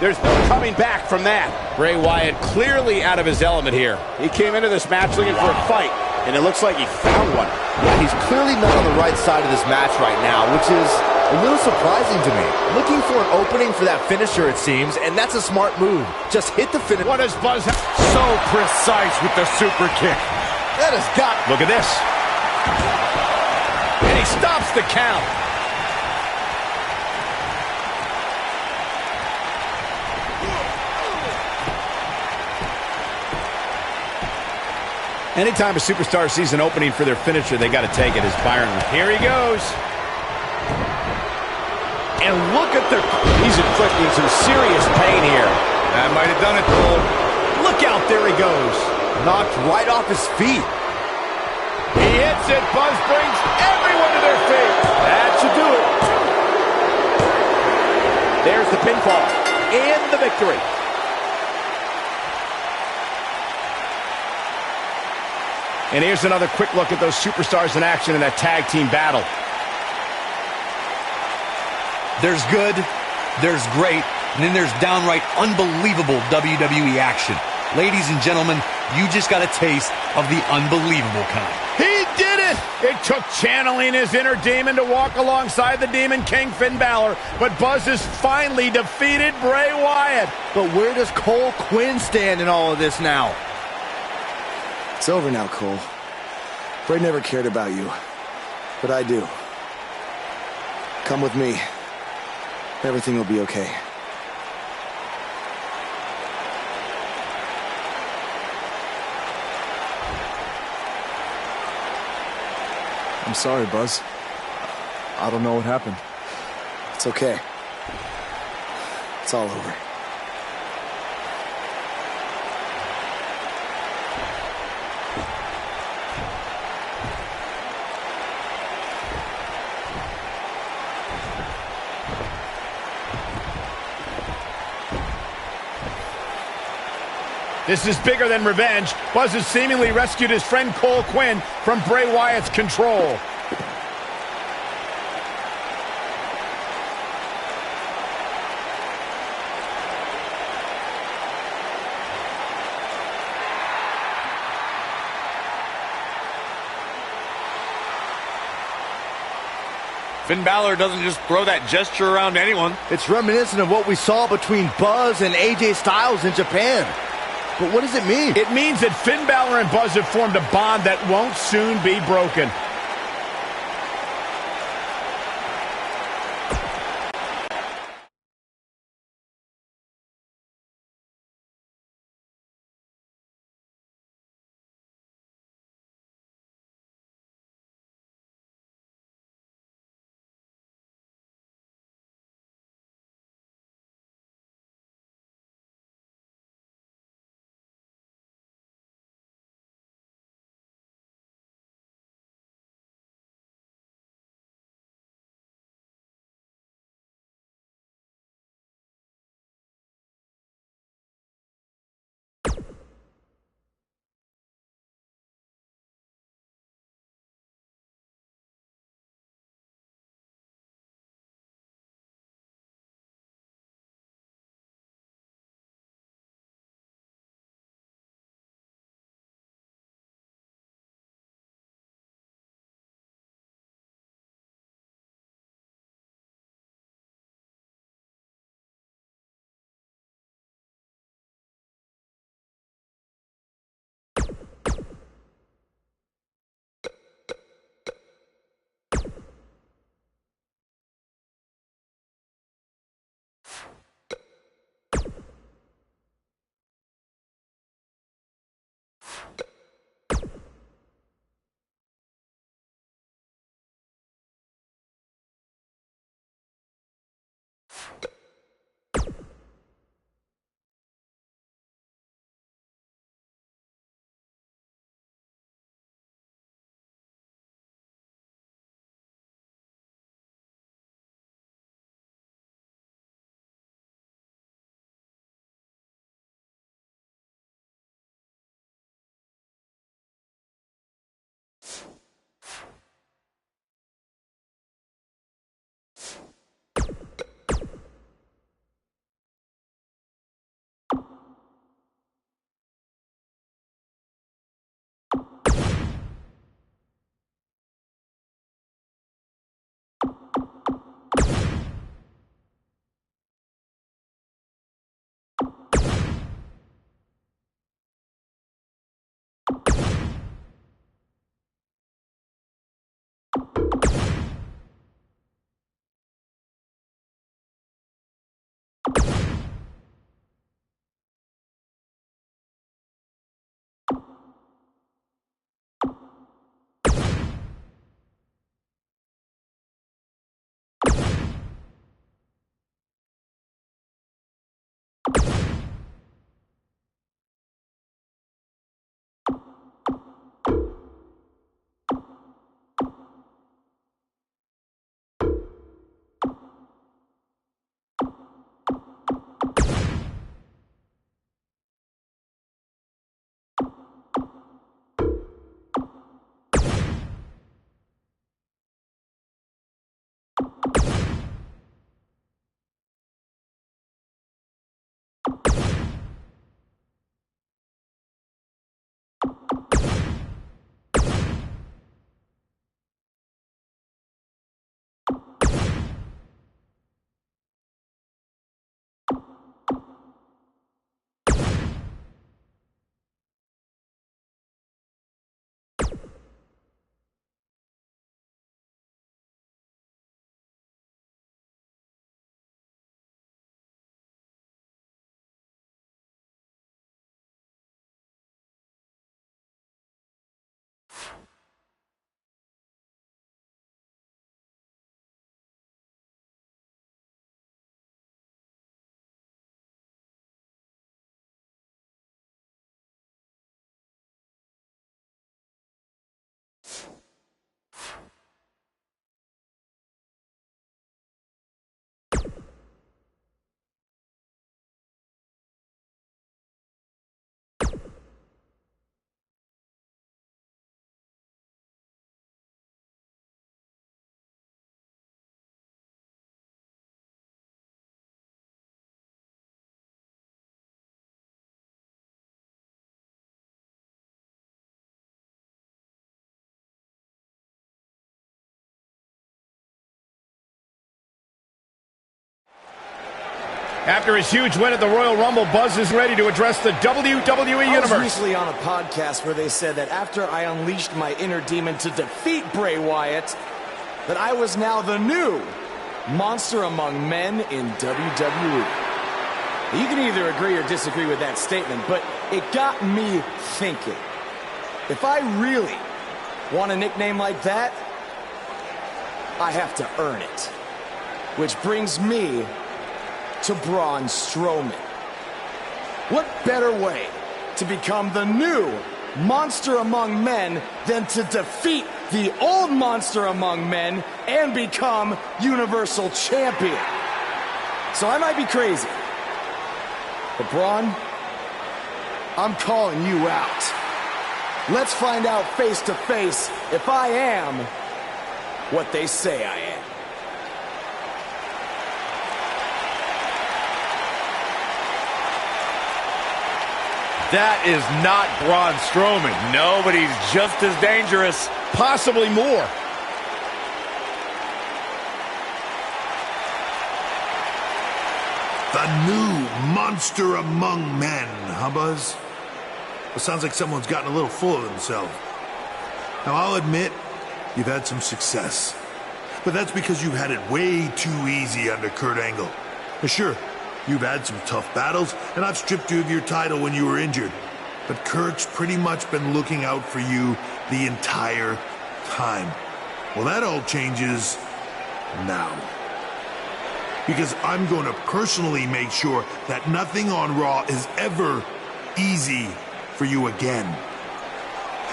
Speaker 4: There's no coming back from that. Bray Wyatt clearly out of his element here. He came into this match looking for a fight, and it looks like he found one.
Speaker 2: Yeah, he's clearly not on the right side of this match right now, which is a little surprising to me. Looking for an opening for that finisher, it seems, and that's a smart move. Just hit the finish.
Speaker 4: What does Buzz have?
Speaker 5: So precise with the super kick.
Speaker 2: That has got...
Speaker 4: Look at this. And he stops the count. Anytime a superstar sees an opening for their finisher, they got to take it, as Byron. Here he goes. And look at the... He's inflicting some serious pain here.
Speaker 18: That might have done it, Cole.
Speaker 4: Look out, there he goes.
Speaker 2: Knocked right off his feet.
Speaker 4: He hits it. Buzz brings everyone to their feet. That should do it. There's the pinfall and the victory. And here's another quick look at those superstars in action in that tag team battle.
Speaker 15: There's good, there's great, and then there's downright unbelievable WWE action. Ladies and gentlemen, you just got a taste of the unbelievable kind.
Speaker 4: He did it! It took channeling his inner demon to walk alongside the Demon King Finn Balor, but Buzz has finally defeated Bray Wyatt.
Speaker 2: But where does Cole Quinn stand in all of this now?
Speaker 9: It's over now, Cole. Bray never cared about you, but I do. Come with me. Everything will be okay. I'm sorry, Buzz. I don't know what happened. It's okay. It's all over.
Speaker 4: This is bigger than revenge. Buzz has seemingly rescued his friend Cole Quinn from Bray Wyatt's control.
Speaker 18: Finn Balor doesn't just throw that gesture around to anyone.
Speaker 2: It's reminiscent of what we saw between Buzz and AJ Styles in Japan. But what does it mean?
Speaker 4: It means that Finn Balor and Buzz have formed a bond that won't soon be broken. After his huge win at the Royal Rumble, Buzz is ready to address the WWE Universe.
Speaker 9: I was recently on a podcast where they said that after I unleashed my inner demon to defeat Bray Wyatt, that I was now the new monster among men in WWE. You can either agree or disagree with that statement, but it got me thinking. If I really want a nickname like that, I have to earn it. Which brings me to Braun Strowman. What better way to become the new monster among men than to defeat the old monster among men and become Universal Champion? So I might be crazy, but Braun, I'm calling you out. Let's find out face to face if I am what they say I am.
Speaker 18: That is not Braun Strowman. No, but he's just as dangerous.
Speaker 4: Possibly more.
Speaker 20: The new monster among men, huh, Buzz? It sounds like someone's gotten a little full of themselves. Now, I'll admit, you've had some success. But that's because you've had it way too easy under Kurt Angle. Now, sure, you've had some tough battles, and I've stripped you of your title when you were injured. But Kurt's pretty much been looking out for you the entire time. Well, that all changes now. Because I'm going to personally make sure that nothing on Raw is ever easy for you again.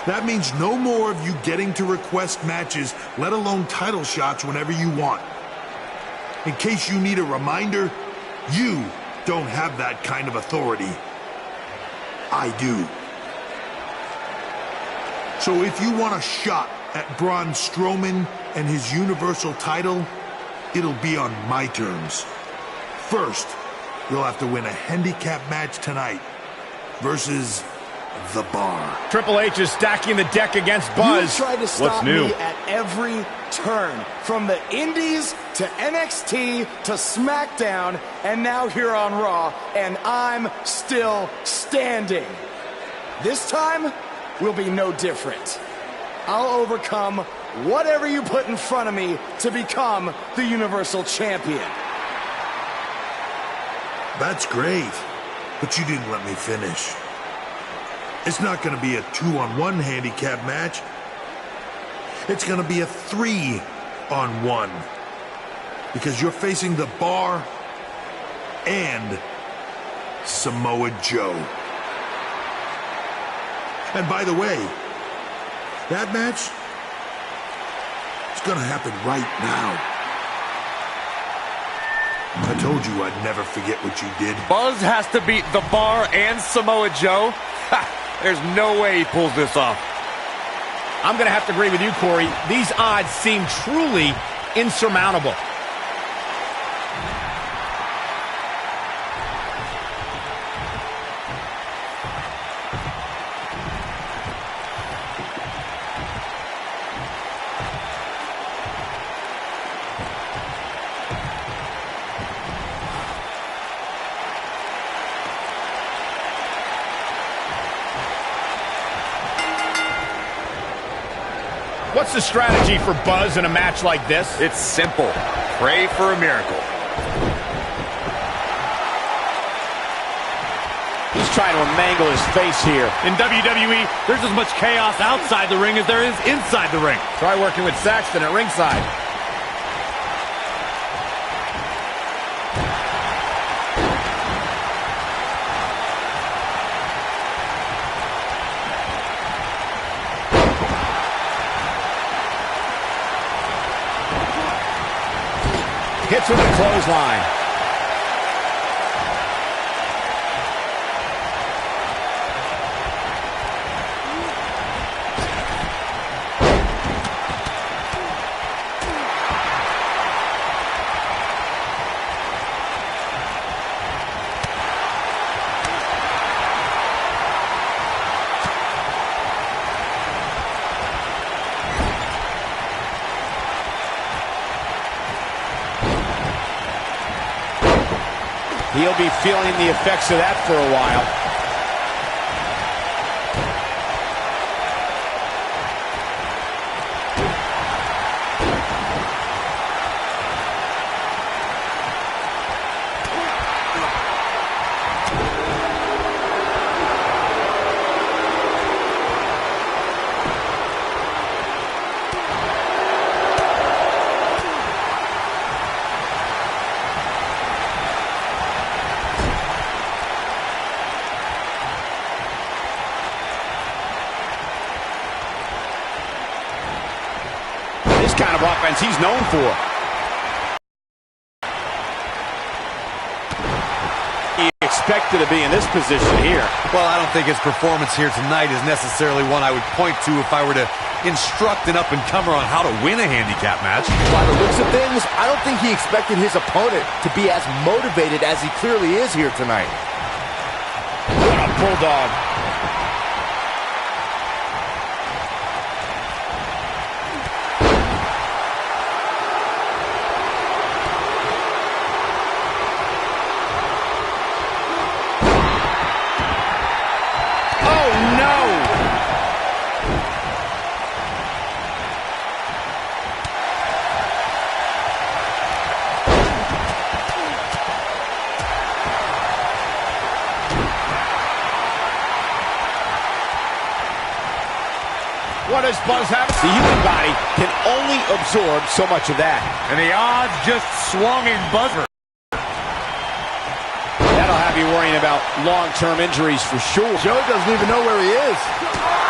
Speaker 20: That means no more of you getting to request matches, let alone title shots whenever you want. In case you need a reminder, you don't have that kind of authority. I do. So if you want a shot at Braun Strowman and his Universal title, it'll be on my terms. First, you'll have to win a handicap match tonight versus The Bar.
Speaker 4: Triple H is stacking the deck against Buzz.
Speaker 9: You tried to stop me at every turn, from the Indies to NXT to SmackDown, and now here on Raw, and I'm still standing. This time will be no different. I'll overcome whatever you put in front of me to become the Universal Champion.
Speaker 20: That's great, but you didn't let me finish. It's not going to be a 2-on-1 handicap match. It's going to be a 3-on-1. Because you're facing The Bar and Samoa Joe. And by the way, that match is going to happen right now. I told you I'd never forget what you did.
Speaker 18: Buzz has to beat The Bar and Samoa Joe? Ha! There's no way he pulls this off.
Speaker 4: I'm going to have to agree with you, Corey. These odds seem truly insurmountable. What's the strategy for Buzz in a match like this?
Speaker 18: It's simple. Pray for a miracle.
Speaker 7: He's trying to mangle his face here.
Speaker 5: In WWE, there's as much chaos outside the ring as there is inside the ring.
Speaker 4: Try working with Saxton at ringside. Hits with a clothesline.
Speaker 7: He'll be feeling the effects of that for a while. Kind of offense he's known for. He expected to be in this position here.
Speaker 15: Well, I don't think his performance here tonight is necessarily one I would point to if I were to instruct an up-and-comer on how to win a handicap match.
Speaker 2: By the looks of things, I don't think he expected his opponent to be as motivated as he clearly is here tonight.
Speaker 7: What a bulldog. What does Buzz have? The human body can only absorb so much of that.
Speaker 5: And the odds just swung in Buzzer.
Speaker 7: That'll have you worrying about long-term injuries for sure.
Speaker 2: Joe doesn't even know where he is.